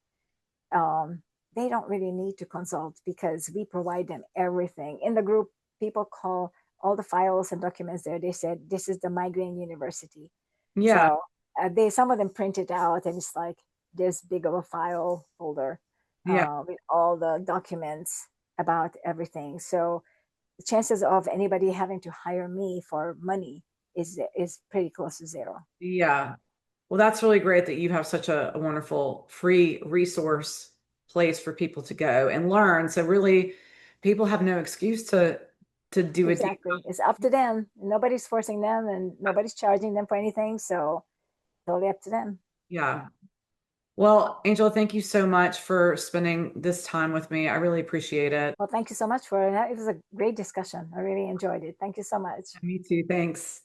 um, they don't really need to consult because we provide them everything in the group. People call all the files and documents there. They said this is the migraine university. Yeah. So they some of them print it out, and it's like this big of a file folder Yeah. with all the documents about everything. So the chances of anybody having to hire me for money is pretty close to zero. Yeah. Well, that's really great that you have such a wonderful free resource place for people to go and learn. So really, people have no excuse to do it. Exactly. It's up to them. Nobody's forcing them and nobody's charging them for anything. So totally up to them. Yeah. Well, Angela, thank you so much for spending this time with me. I really appreciate it. Well, thank you so much for it. It was a great discussion. I really enjoyed it. Thank you so much. Me too. Thanks.